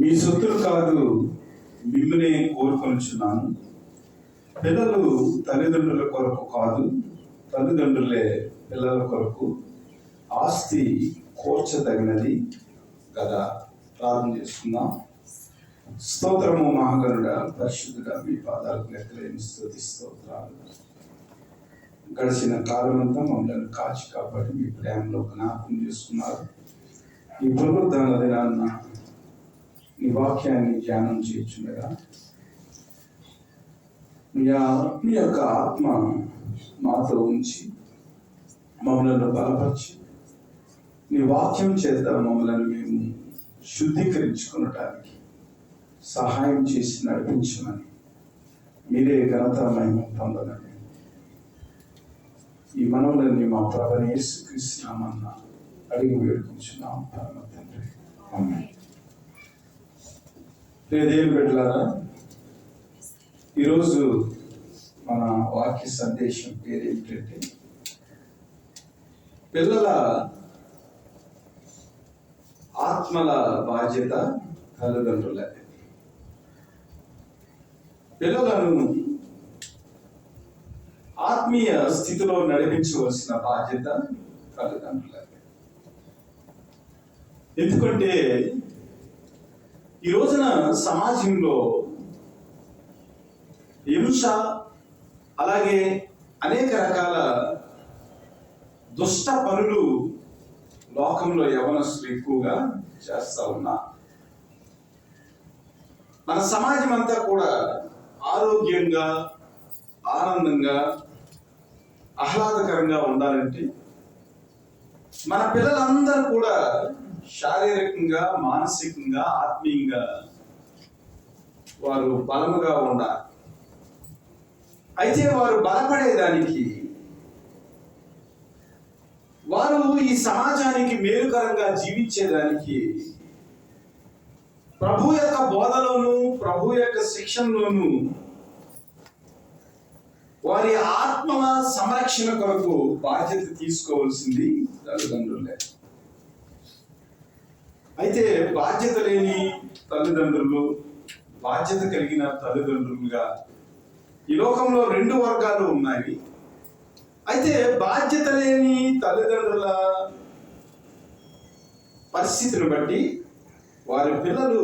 మీ సొత్తులు కాదు మిమ్మల్ని కోరుకొనుచున్నాను. పిల్లలు తల్లిదండ్రుల కొరకు కాదు, తల్లిదండ్రులే పిల్లల కొరకు ఆస్తి కోర్చదగినది కదా. ప్రార్థన చేసుకుందాం. స్తోత్రము మహాగణుడ, పరిశుద్ధుడ, మీ పాదాలకు లెక్కలేని స్తుతి స్తోత్రాలు. గడిచిన కాలమంతా మమ్మల్ని కాచి కాపాడి మీ ప్రేమలో జ్ఞాపకం చేసుకున్నారు. ఈ పునరుద్ధాన దినాన్న నీ వాక్యాన్ని ధ్యానం చేయుచుండగా మీ యొక్క ఆత్మ మాతో ఉంచి మమ్మల్ని బలపరిచి నీ వాక్యం చేత మమ్మల్ని మేము శుద్ధీకరించుకునటానికి సహాయం చేసి నడిపించమని, మీరే ఘనత మహిమ పొందలని ఈ మనవులన్నీ మా ప్రభువైన యేసుక్రీస్తు నామమున అడిగి వేడుకుంటున్నాం పరమ తండ్రి. ఆమేన్. దేవుని బిడ్డలారా, ఈరోజు మన వాక్య సందేశం పేరు ఏమిటంటే పిల్లల ఆత్మల బాధ్యత తల్లిదండ్రులే. పిల్లలను ఆత్మీయ స్థితిలో నడిపించవలసిన బాధ్యత తల్లిదండ్రులే. ఎందుకంటే ఈ రోజున సమాజంలో హింస, అలాగే అనేక రకాల దుష్ట పనులు లోకంలో యవనస్తులు ఎక్కువగా చేస్తా ఉన్నారు. మన సమాజం అంతా కూడా ఆరోగ్యంగా, ఆనందంగా, ఆహ్లాదకరంగా ఉండాలంటే మన పిల్లలందరూ కూడా శారీరకంగా, మానసికంగా, ఆత్మీయంగా వారు బలముగా ఉండాలి. అయితే వారు బలపడేదానికి, వారు ఈ సమాజానికి మేలుకరంగా జీవించేదానికి ప్రభు యొక్క బోధలోను, ప్రభు యొక్క శిక్షణలోను వారి ఆత్మల సంరక్షణ కొరకు బాధ్యత తీసుకోవాల్సింది తల్లిదండ్రులే. అయితే బాధ్యత లేని తల్లిదండ్రులు, బాధ్యత కలిగిన తల్లిదండ్రులుగా ఈ లోకంలో రెండు వర్గాలు ఉన్నాయి. అయితే బాధ్యత లేని తల్లిదండ్రుల పరిస్థితిని బట్టి వారి పిల్లలు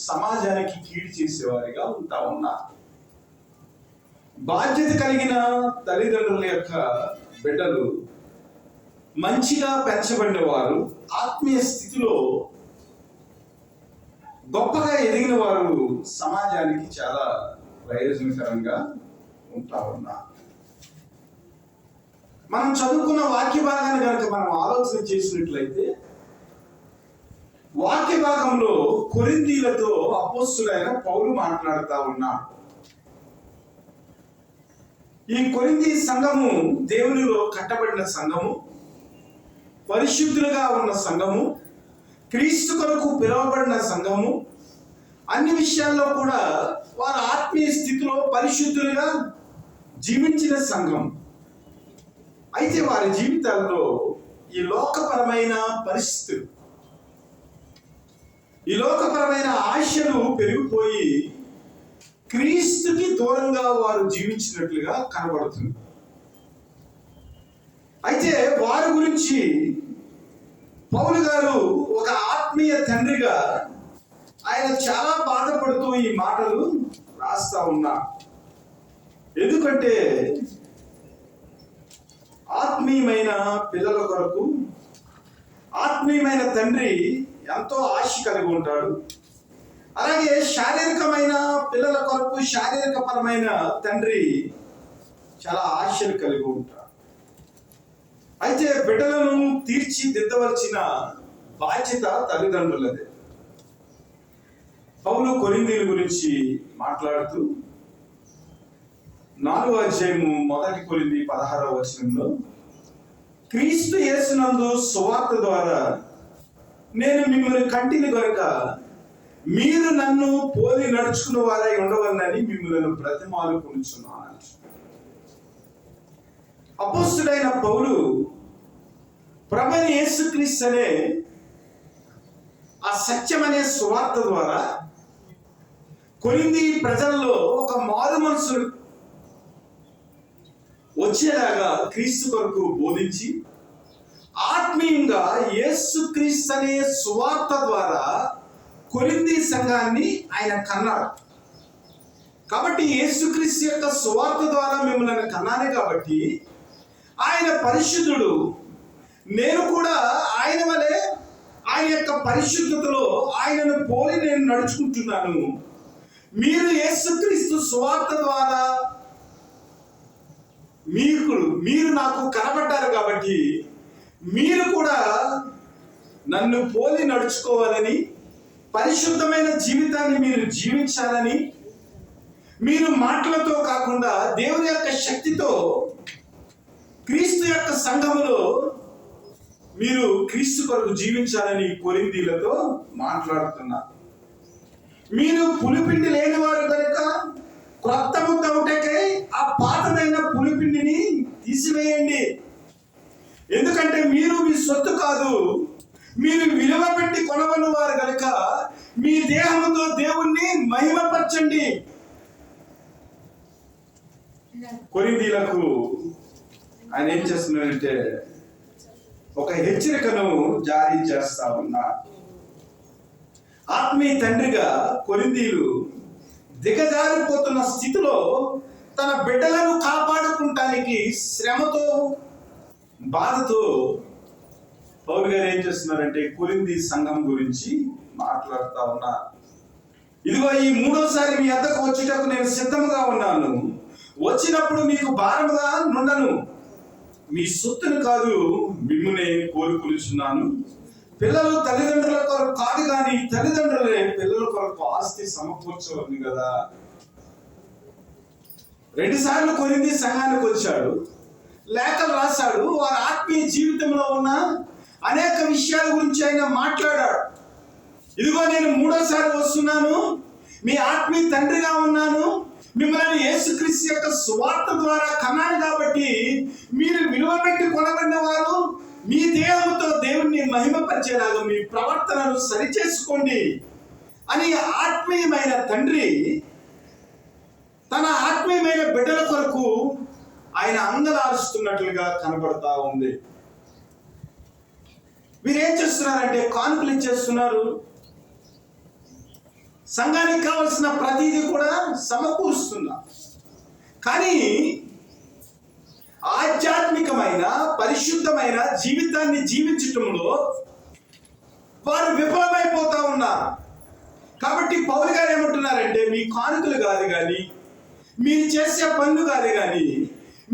సమాజానికి కీడు చేసేవారిగా ఉంటా ఉన్నారు. బాధ్యత కలిగిన తల్లిదండ్రుల యొక్క బిడ్డలు మంచిగా పెంచబడిన వారు, ఆత్మీయ స్థితిలో గొప్పగా ఎదిగిన వారు సమాజానికి చాలా ప్రయోజనకరంగా ఉంటా ఉన్నారు. మనం చదువుకున్న వాక్య భాగాన్ని కనుక మనం ఆలోచన చేసినట్లయితే, వాక్య భాగంలో కొరింథీయులతో అపోస్తలుడైన పౌలు మాట్లాడుతూ ఉన్నాడు. ఈ కొరింథీ సంఘము దేవునిలో కట్టబడిన సంఘము, పరిశుద్ధులుగా ఉన్న సంఘము, క్రీస్తు కొరకు పిలువబడిన సంఘము, అన్ని విషయాల్లో కూడా వారు ఆత్మీయ స్థితిలో పరిశుద్ధులుగా జీవించిన సంఘం. అయితే వారి జీవితాల్లో ఈ లోకపరమైన పరిస్థితులు, ఈ లోకపరమైన ఆశలు పెరిగిపోయి క్రీస్తుకి దూరంగా వారు జీవించినట్లుగా కనబడుతుంది. అయితే వారి గురించి పౌలు గారు ఒక ఆత్మీయ తండ్రిగా ఆయన చాలా బాధపడుతూ ఈ మాటలు రాస్తా ఉన్నారు. ఎందుకంటే ఆత్మీయమైన పిల్లల కొరకు ఆత్మీయమైన తండ్రి ఎంతో ఆశ కలిగి ఉంటాడు. అలాగే శారీరకమైన పిల్లల కొరకు శారీరక పరమైన తండ్రి చాలా ఆశలు కలిగి ఉంటాడు. అయితే బిడ్డలను తీర్చిదిద్దవలసిన బాధ్యత తల్లిదండ్రులదే. పౌలు కొరింథీయుల గురించి మాట్లాడుతూ 4వ అధ్యాయము 1 కొరింథీ 16వ వచనంలో, క్రీస్తు యేసునందు సువార్త ద్వారా నేను మిమ్మల్ని కంటిని గనుక మీరు నన్ను పోలి నడుచుకున్న వారై ఉండవలనని మిమ్మల్ని బ్రతిమాలుకొనుచున్నాను. అపోస్తలుడైన పౌలు ప్రభువైన యేసుక్రీస్తు అనే ఆ సత్యం అనే సువార్త ద్వారా కొరింథీ ప్రజల్లో ఒక మారు మనసు వచ్చేలాగా క్రీస్తు కొరకు బోధించి ఆత్మీయంగా యేసుక్రీస్తు అనే సువార్త ద్వారా కొరింథీ సంఘాన్ని ఆయన కన్నాడు. కాబట్టి యేసుక్రీస్తు యొక్క సువార్త ద్వారా మిమ్మల్ని కన్నానే కాబట్టి ఆయన పరిశుద్ధుడు. నేను కూడా ఆయన వలె ఆయన యొక్క పరిశుద్ధతలో ఆయనను పోలి నేను నడుచుకుంటున్నాను. మీరు యేసుక్రీస్తు సువార్త ద్వారా మీరు నాకు కనబడ్డారు కాబట్టి మీరు కూడా నన్ను పోలి నడుచుకోవాలని, పరిశుద్ధమైన జీవితాన్ని మీరు జీవించాలని, మీరు మాటలతో కాకుండా దేవుని యొక్క శక్తితో క్రీస్తు యొక్క సంఘములో మీరు క్రీస్తు కొరకు జీవించాలని కొరింథీలతో మాట్లాడుతున్నారు. మీరు పులిపిండి లేని వారు కనుక క్రొత్త ముద్ద ఒకటకై ఆ పాతదైన పులిపిండిని తీసివేయండి. ఎందుకంటే మీరు మీ సొత్తు కాదు, మీరు విలువ పెట్టి కొనవని వారు కనుక మీ దేహముతో దేవుణ్ణి మహిమపరచండి. కొరింథీలకు ఆయన ఏం చేస్తున్నారంటే ఒక హెచ్చరికను జారీ చేస్తా ఉన్నా. ఆత్మీయ తండ్రిగా కొరింథీలు దిగజారిపోతున్న స్థితిలో తన బిడ్డలను కాపాడుకుంటానికి శ్రమతో బాధతో పౌలు గారు ఏం చేస్తున్నారంటే కొరింథీ సంఘం గురించి మాట్లాడుతా ఉన్నారు. ఇదిగో ఈ మూడోసారి మీ వద్దకు వచ్చేటప్పుడు నేను సిద్ధంగా ఉన్నాను. వచ్చినప్పుడు మీకు భారముగా నుండను. మీ సొత్తును కాదు మిమ్మునే కోరుకొనుచున్నాను. పిల్లలు తల్లిదండ్రుల కొరకు కాదు కానీ తల్లిదండ్రులే పిల్లల కొరకు ఆస్తి సమకూర్చవద్దు కదా. 2 సార్లు కొరింథీ సంఘానికి వచ్చాడు, లేఖలు రాశాడు. వారి ఆత్మీయ జీవితంలో ఉన్న అనేక విషయాల గురించి ఆయన మాట్లాడాడు. ఇదిగో నేను 3వసారి వస్తున్నాను, మీ ఆత్మీయ తండ్రిగా ఉన్నాను, మిమ్మల్ని యేసుక్రీస్తు యొక్క సువార్త ద్వారా కన్నాను కాబట్టి మీరు విలువ పెట్టి కొనబడిన వారు మీ దేహంతో దేవుణ్ణి మహిమపరిచేలాగా మీ ప్రవర్తనను సరిచేసుకోండి అని ఆత్మీయమైన తండ్రి తన ఆత్మీయమైన బిడ్డల కొరకు ఆయన అందలారుస్తున్నట్లుగా కనబడతా ఉంది. వీరేం చేస్తున్నారంటే కానుకలు ఇచ్చేస్తున్నారు. సంఘానికి కావలసిన ప్రతిదీ కూడా సమకూరుస్తున్నారు. కానీ ఆధ్యాత్మికమైన పరిశుద్ధమైన జీవితాన్ని జీవించటంలో వారు విఫలమైపోతా ఉన్నారు. కాబట్టి పౌలు గారు ఏమంటున్నారంటే మీ కానుకలు కాదు కానీ, మీరు చేసే పనులు కాదు కానీ,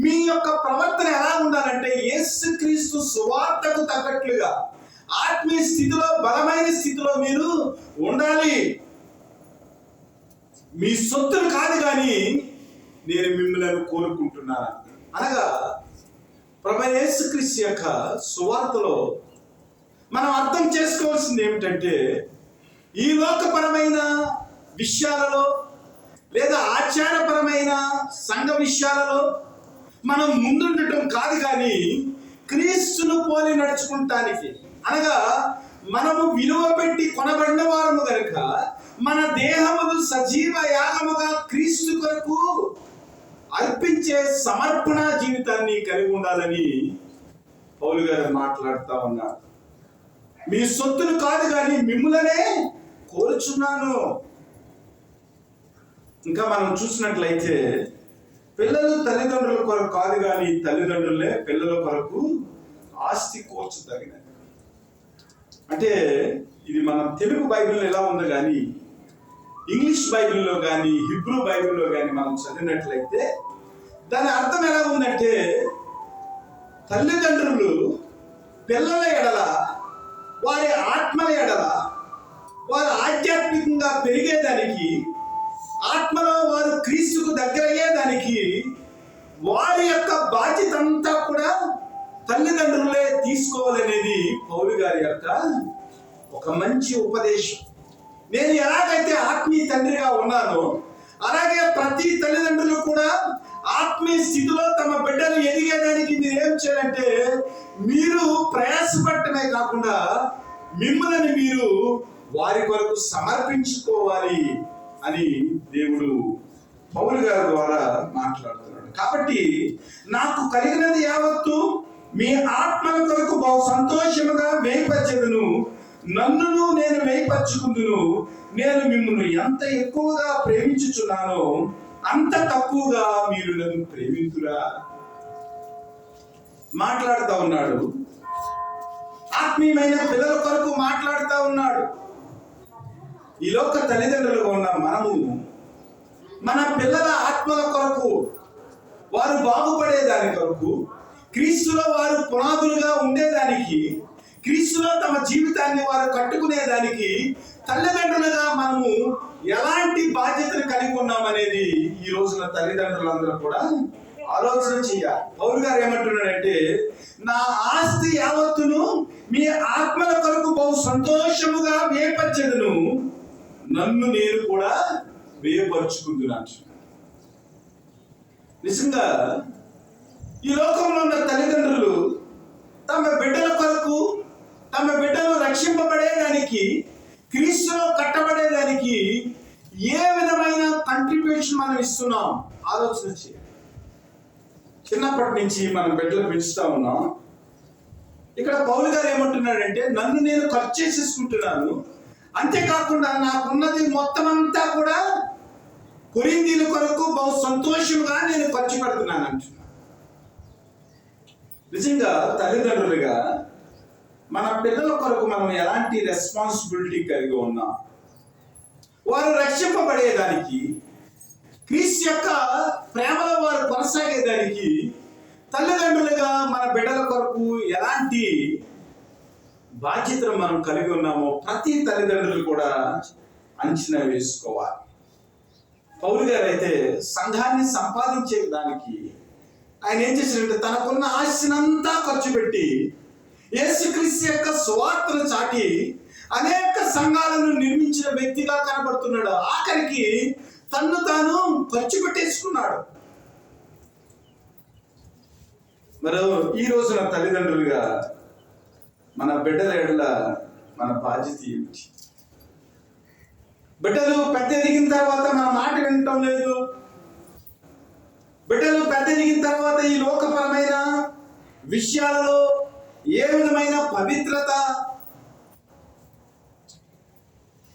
మీ యొక్క ప్రవర్తన ఎలా ఉండాలంటే యేసుక్రీస్తు సువార్తకు తగ్గట్లుగా ఆత్మీయ స్థితిలో బలమైన స్థితిలో మీరు ఉండాలి. మీ సొత్తులు కాదు కానీ నేను మిమ్మల్ని కోరుకుంటున్నాను అనగా ప్రభువైన యేసుక్రీస్తు యొక్క సువార్తలో మనం అర్థం చేసుకోవాల్సింది ఏమిటంటే ఈ లోకపరమైన విషయాలలో లేదా ఆచారపరమైన సంఘ విషయాలలో మనం ముందుండటం కాదు కానీ క్రీస్తును పోలి నడుచుకుంటానికి, అనగా మనము విలువ పెట్టి కొనబడిన వారము కనుక మన దేహమును సజీవ యాగముగా క్రీస్తు కొరకు అర్పించే సమర్పణ జీవితాన్ని కలిగి ఉండాలని పౌలు గారు మాట్లాడుతూ ఉన్నారు. మీ సొత్తులు కాదు కానీ మిమ్ములనే కోరుచున్నాను. ఇంకా మనం చూసినట్లయితే పిల్లలు తల్లిదండ్రుల కొరకు కాదు కానీ తల్లిదండ్రులే పిల్లల కొరకు ఆస్తి కోర్చదగినది. అంటే ఇది మన తెలుగు బైబిల్లో ఎలా ఉందో కానీ ఇంగ్లీష్ బైబిల్లో కానీ హిబ్రూ బైబిల్లో కానీ మనం చదివినట్లయితే దాని అర్థం ఎలా ఉందంటే తల్లిదండ్రులు పిల్లల ఎడల, వారి ఆత్మల ఎడల వారు ఆధ్యాత్మికంగా పెరిగేదానికి, ఆత్మలో వారు క్రీస్తుకు దగ్గరయ్యేదానికి వారి యొక్క బాధ్యత అంతా కూడా తల్లిదండ్రులే తీసుకోవాలనేది పౌలు గారి యొక్క ఒక మంచి ఉపదేశం. నేను ఎలాగైతే ఆత్మీయ తండ్రిగా ఉన్నానో అలాగే ప్రతి తల్లిదండ్రులు కూడా ఆత్మీయ స్థితిలో తమ బిడ్డలు ఎదిగేదానికి మీరు ఏం చేయాలంటే మీరు ప్రయాసపడటమే కాకుండా మిమ్మల్ని మీరు వారి కొరకు సమర్పించుకోవాలి అని దేవుడు పౌలు గారి ద్వారా మాట్లాడుతున్నాడు. కాబట్టి నాకు కలిగినది యావత్తు మీ ఆత్మల కొరకు బహు సంతోషముగా వేయపరచెదను, నన్నును నేను వేయపరచుకుందును. నేను మిమ్మల్ని ఎంత ఎక్కువగా ప్రేమించుచున్నానో అంత తక్కువగా మీరు నన్ను ప్రేమింతురా. మాట్లాడుతూ ఉన్నాడు, ఆత్మీయమైన పిల్లల కొరకు మాట్లాడుతూ ఉన్నాడు. ఈ లోక తల్లిదండ్రులుగా ఉన్న మనము మన పిల్లల ఆత్మల కొరకు, వారు బాగుపడేదాని కొరకు, క్రీస్తులో వారు పునాదులుగా ఉండేదానికి, క్రీస్తులో తమ జీవితాన్ని వారు కట్టుకునేదానికి తల్లిదండ్రులుగా మనము ఎలాంటి బాధ్యతలు కలిగి ఉన్నామనేది ఈ రోజున తల్లిదండ్రులందరూ కూడా ఆలోచన చేయాలి. పౌలు గారు ఏమంటున్నాడంటే, నా ఆస్తి యావత్తును మీ ఆత్మల కొరకు బహు సంతోషముగా వేయపరచెదను, నన్ను నేను కూడా వేయపరుచుకుంటున్నాను. నిజంగా ఈ లోకంలో ఉన్న తల్లిదండ్రులు తమ బిడ్డల కొరకు, తమ బిడ్డలు రక్షింపబడేదానికి, క్రీస్తులో కట్టబడేదానికి ఏ విధమైన కంట్రిబ్యూషన్ మనం ఇస్తున్నాం ఆలోచన చేయాలి. చిన్నప్పటి నుంచి మనం బిడ్డలు పెంచుతా ఉన్నాం. ఇక్కడ పౌలు గారు ఏమంటున్నాడంటే, నన్ను నేను ఖర్చు చేసేసుకుంటున్నాను, అంతేకాకుండా నాకున్నది మొత్తం అంతా కూడా కొరింథీయుల కొరకు బహు సంతోషంగా నేను ఖర్చు పెడుతున్నాను అంటున్నాను. నిజంగా తల్లిదండ్రులుగా మన పిల్లల కొరకు మనం ఎలాంటి రెస్పాన్సిబిలిటీ కలిగి ఉన్నాం? వారు రక్షింపబడేదానికి, క్రీస్తు యొక్క ప్రేమలో వారు కొనసాగేదానికి తల్లిదండ్రులుగా మన బిడ్డల కొరకు ఎలాంటి బాధ్యతను మనం కలిగి ఉన్నామో ప్రతి తల్లిదండ్రులు కూడా అంచనా వేసుకోవాలి. పౌలు గారు అయితే సంఘాన్ని సంపాదించే దానికి ఆయన ఏం చేశారంటే, తనకున్న ఆస్తినంతా ఖర్చు పెట్టి యేసుక్రీస్తు యొక్క సువార్తను చాటి అనేక సంఘాలను నిర్మించిన వ్యక్తిగా కనబడుతున్నాడు. ఆఖరికి తన్ను తాను ఖర్చు పెట్టేసుకున్నాడు. మరి ఈ రోజున తల్లిదండ్రులుగా మన బిడ్డల ఎడల మన బాధ్యత ఏమిటి? బిడ్డలు పెద్ద ఎదిగిన తర్వాత మన మాట వినటం లేదు. బిడ్డలు పెద్ద ఎదిగిన తర్వాత ఈ లోకపరమైన విషయాలలో ఏ విధమైన పవిత్రత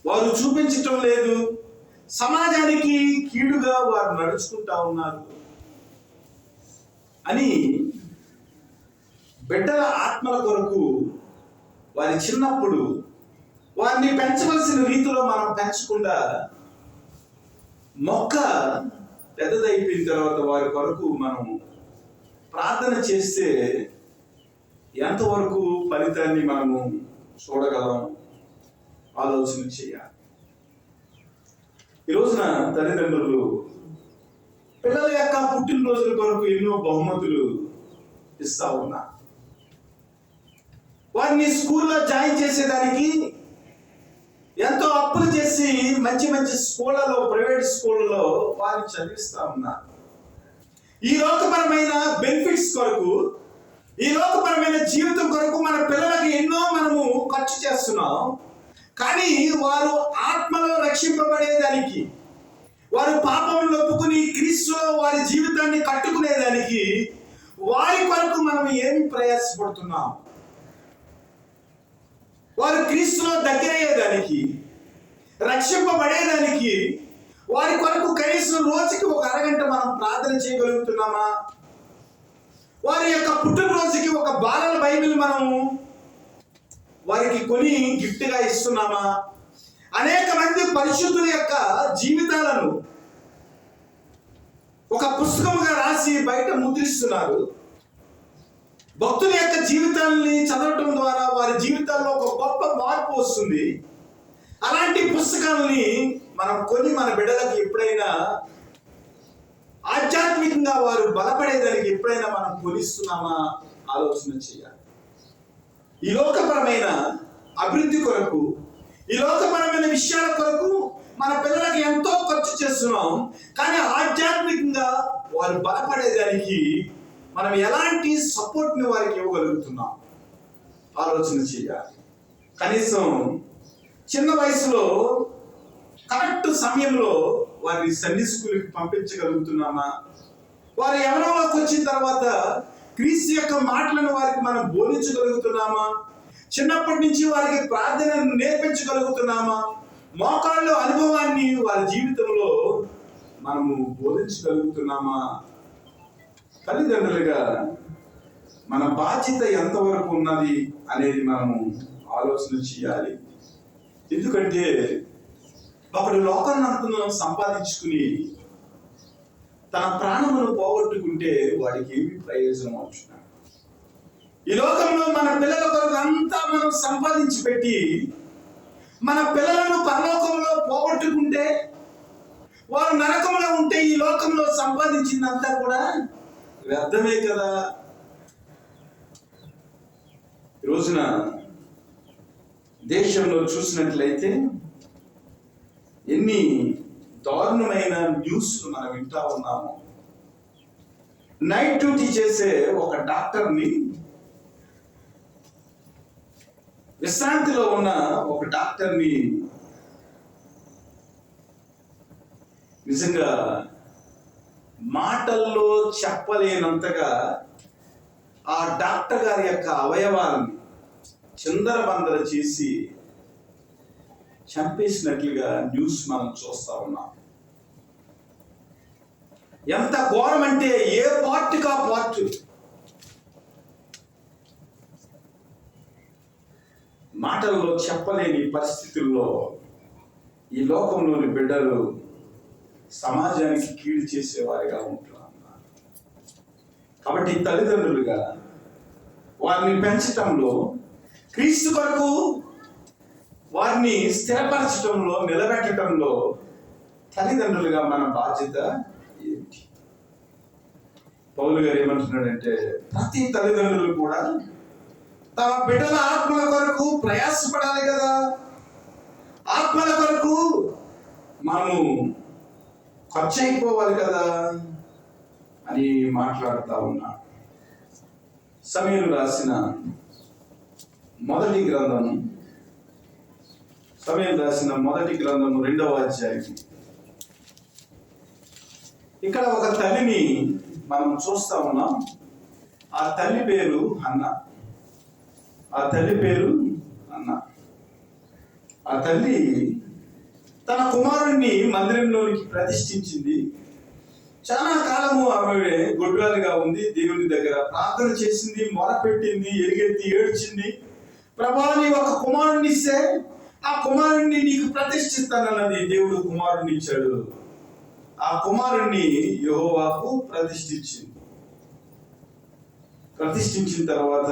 వారు చూపించటం లేదు. సమాజానికి కీడుగా వారు నడుచుకుంటా ఉన్నారు అని బిడ్డల ఆత్మల కొరకు వారి చిన్నప్పుడు వారిని పెంచవలసిన రీతిలో మనం పెంచకుండా మొక్క పెద్దదైపోయిన తర్వాత వారి కొరకు మనం ప్రార్థన చేస్తే ఎంతవరకు ఫలితాన్ని మనము చూడగలం ఆలోచన చేయాలి. ఈ రోజున తల్లిదండ్రులు పిల్లల యొక్క పుట్టినరోజుల కొరకు ఎన్నో బహుమతులు ఇస్తా ఉన్నారు. వారిని స్కూల్లో జాయిన్ చేసేదానికి ఎంతో అప్పులు చేసి మంచి మంచి స్కూళ్ళలో, ప్రైవేట్ స్కూళ్ళలో వారిని చదివిస్తా ఉన్నారు. ఈ లోకపరమైన బెనిఫిట్స్ కొరకు, ఈ లోకపరమైన జీవితం కొరకు మన పిల్లలకి ఎన్నో మనము ఖర్చు చేస్తున్నాం. కానీ వారు ఆత్మలో రక్షింపబడేదానికి, వారు పాపములు ఒప్పుకుని క్రీస్తులో వారి జీవితాన్ని కట్టుకునేదానికి వారి కొరకు మనం ఏమి ప్రయాసపడుతున్నాం? వారు క్రీస్తులో దగ్గరయ్యేదానికి, రక్షింపబడేదానికి వారి కొరకు కనీసం రోజుకి ఒక అరగంట మనం ప్రార్థన చేయగలుగుతున్నామా? వారి యొక్క పుట్టినరోజుకి ఒక బాలల బైబిల్ మనము వారికి కొని గిఫ్ట్గా ఇస్తున్నామా? అనేక మంది పరిశుద్ధుల యొక్క జీవితాలను ఒక పుస్తకముగా రాసి బయట ముద్రిస్తున్నారు. భక్తుల యొక్క జీవితాలని చదవటం ద్వారా వారి జీవితాల్లో ఒక గొప్ప మార్పు వస్తుంది. అలాంటి పుస్తకాలని మనం కొని మన బిడ్డలకు ఎప్పుడైనా ఆధ్యాత్మికంగా వారు బలపడేదానికి ఎప్పుడైనా మనం కొనిస్తున్నామా ఆలోచన చేయాలి. ఈ లోకపరమైన అభివృద్ధి కొరకు, ఈ లోకపరమైన విషయాల కొరకు మన పిల్లలకి ఎంతో ఖర్చు చేస్తున్నాం. కానీ ఆధ్యాత్మికంగా వారు బలపడేదానికి మనం ఎలాంటి సపోర్ట్ని వారికి ఇవ్వగలుగుతున్నాం ఆలోచన చేయాలి. కనీసం చిన్న వయసులో కరెక్ట్ సమయంలో వారిని సండే స్కూల్కి పంపించగలుగుతున్నామా? వారు యవ్వనంలోకి వచ్చిన తర్వాత క్రీస్తు యొక్క మాటలను వారికి మనం బోధించగలుగుతున్నామా? చిన్నప్పటి నుంచి వారికి ప్రార్థనను నేర్పించగలుగుతున్నామా? మోకాళ్ళ అనుభవాన్ని వారి జీవితంలో మనము బోధించగలుగుతున్నామా? తల్లిదండ్రులుగా మన బాధ్యత ఎంతవరకు ఉన్నది అనేది మనము ఆలోచన చేయాలి. ఎందుకంటే ఒకడు లోకాన్ని సంపాదించుకుని తన ప్రాణమును పోగొట్టుకుంటే వాడికి ఏమి ప్రయోజనం అవుతుంది? ఈ లోకంలో మన పిల్లల కొరకు అంతా మనం సంపాదించి పెట్టి మన పిల్లలను పరలోకంలో పోగొట్టుకుంటే, వారు నరకంలో ఉంటే ఈ లోకంలో సంపాదించిందంతా కూడా వ్యర్థమే కదా. ఈ రోజున దేశంలో చూసినట్లయితే ఎన్ని దారుణమైన న్యూస్లు మనం వింటా ఉన్నాము. నైట్ డ్యూటీ చేసే ఒక డాక్టర్ని, విశ్రాంతిలో ఉన్న ఒక డాక్టర్ని నిజంగా మాటల్లో చెప్పలేనంతగా ఆ డాక్టర్ గారి యొక్క అవయవాలను చిందరబందర చేసి చంపేసినట్లుగా న్యూస్ మనం చూస్తా ఉన్నాం. ఎంత ఘోరం అంటే ఏ పార్ట్కా పార్ట్ మాటల్లో చెప్పలేని పరిస్థితుల్లో ఈ లోకంలోని బిడ్డలు సమాజానికి కీడు చేసేవారిగా ఉంటున్నారు. కాబట్టి తల్లిదండ్రులుగా వారిని పెంచటంలో, క్రీస్తు కొరకు వారిని స్థిరపరచటంలో, నిలబెట్టడంలో తల్లిదండ్రులుగా మన బాధ్యత ఏమిటి? పౌలు గారు ఏమంటున్నాడంటే, ప్రతి తల్లిదండ్రులు కూడా తమ బిడ్డల ఆత్మల కొరకు ప్రయాసపడాలి కదా. ఆత్మల కొరకు మనము ఖర్చు అయిపోవాలి కదా అని మాట్లాడుతూ ఉన్నా. సమూయేలు రాసిన మొదటి గ్రంథము, సమూయేలు రాసిన మొదటి గ్రంథము 2వ అధ్యాయం. ఇక్కడ ఒక తల్లిని మనం చూస్తా ఉన్నాం. ఆ తల్లి పేరు హన్నా. ఆ తల్లి పేరు హన్నా. ఆ తల్లి తన కుమారుణ్ణి మందిరంలోనికి ప్రతిష్ఠించింది. చాలా కాలము ఆమె గొడ్రాలుగా ఉంది. దేవుని దగ్గర ప్రార్థన చేసింది, మొరపెట్టింది, ఎలుగెత్తి ఏడ్చింది. ప్రభా, నీ ఒక కుమారుణ్ణి ఇస్తే ఆ కుమారుణ్ణి నీకు ప్రతిష్ఠిస్తానన్నది. దేవుడు కుమారుణ్ణి ఇచ్చాడు. ఆ కుమారుణ్ణి యెహోవాకు ప్రతిష్ఠించిన తర్వాత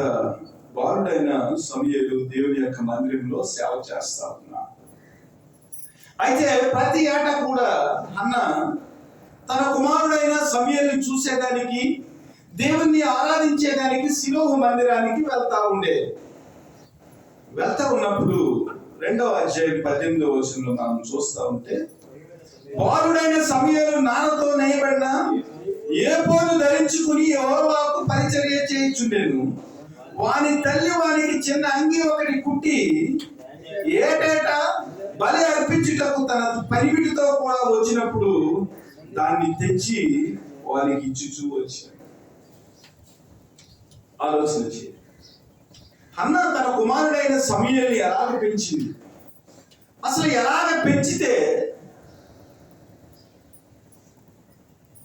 బాలుడైన సమూయేలు దేవుని యొక్క మందిరంలో సేవ చేస్తా ఉన్నా. అయితే ప్రతి ఏటా కూడా హన్నా తన కుమారుడైన సమూయేలుని చూసేదానికి, దేవుణ్ణి ఆరాధించేదానికి షిలోహు మందిరానికి వెళ్తా ఉన్నప్పుడు 2వ అధ్యాయం 18వ వచనంలో మనం చూస్తా ఉంటే, బాలుడైన సమూయేలు నారతో నేయబడిన ఏఫోదు ధరించుకుని యెహోవాకు పరిచర్య చేయుచుండెను. వాని తల్లి వానికి చిన్న అంగి ఒకటి కుట్టి ఏటేటా బలి అర్పించుటకు తన పరిమితితో కూడా వచ్చినప్పుడు దాన్ని తెచ్చి వారికి ఇచ్చుచూ వచ్చాడు. ఆలోచన చేయండి. హన్నా తన కుమారుడైన సమూయేలుని ఎలాగ పెంచింది? అసలు ఎలాగ పెంచితే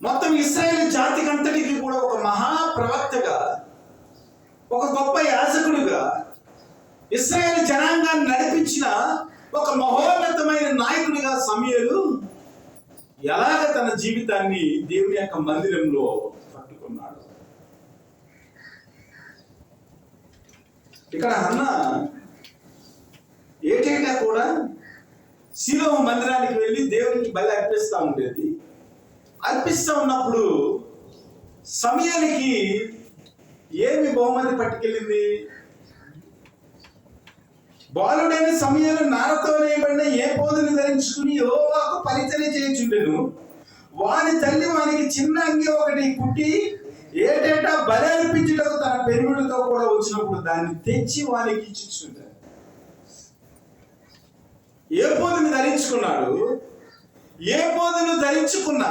మొత్తం ఇశ్రాయేలు జాతికంతటికి కూడా ఒక మహాప్రవక్తగా, ఒక గొప్ప యాజకుడిగా, ఇశ్రాయేలు జనాంగాన్ని నడిపించిన ఒక మహోన్నతమైన నాయకుడిగా సమూయేలు ఎలాగ తన జీవితాన్ని దేవుని యొక్క మందిరంలో పట్టుకున్నాడు? ఇక్కడ హన్నా ఏటైనా కూడా షిలోహు మందిరానికి వెళ్ళి దేవునికి బలి అర్పిస్తూ ఉండేది. అర్పిస్తూ ఉన్నప్పుడు సమూయేలుకి ఏమి బహుమతి పట్టుకెళ్ళింది? బాలుడైన సమూయేలు నారతో నేయబడిన ఏఫోదుని ధరించుకుని యెహోవాకు పరిచర్య చేయుచుండెను. వాని తల్లి వానికి చిన్న అంగి ఒకటి కుట్టి ఏటేటా బలి అర్పించుటకు తన పెరుగుడితో కూడా వచ్చినప్పుడు దాన్ని తెచ్చి వానికి ఇచ్చుచుండెను. ఏఫోదును ధరించుకున్నాడు. ఏఫోదును ధరించుకున్న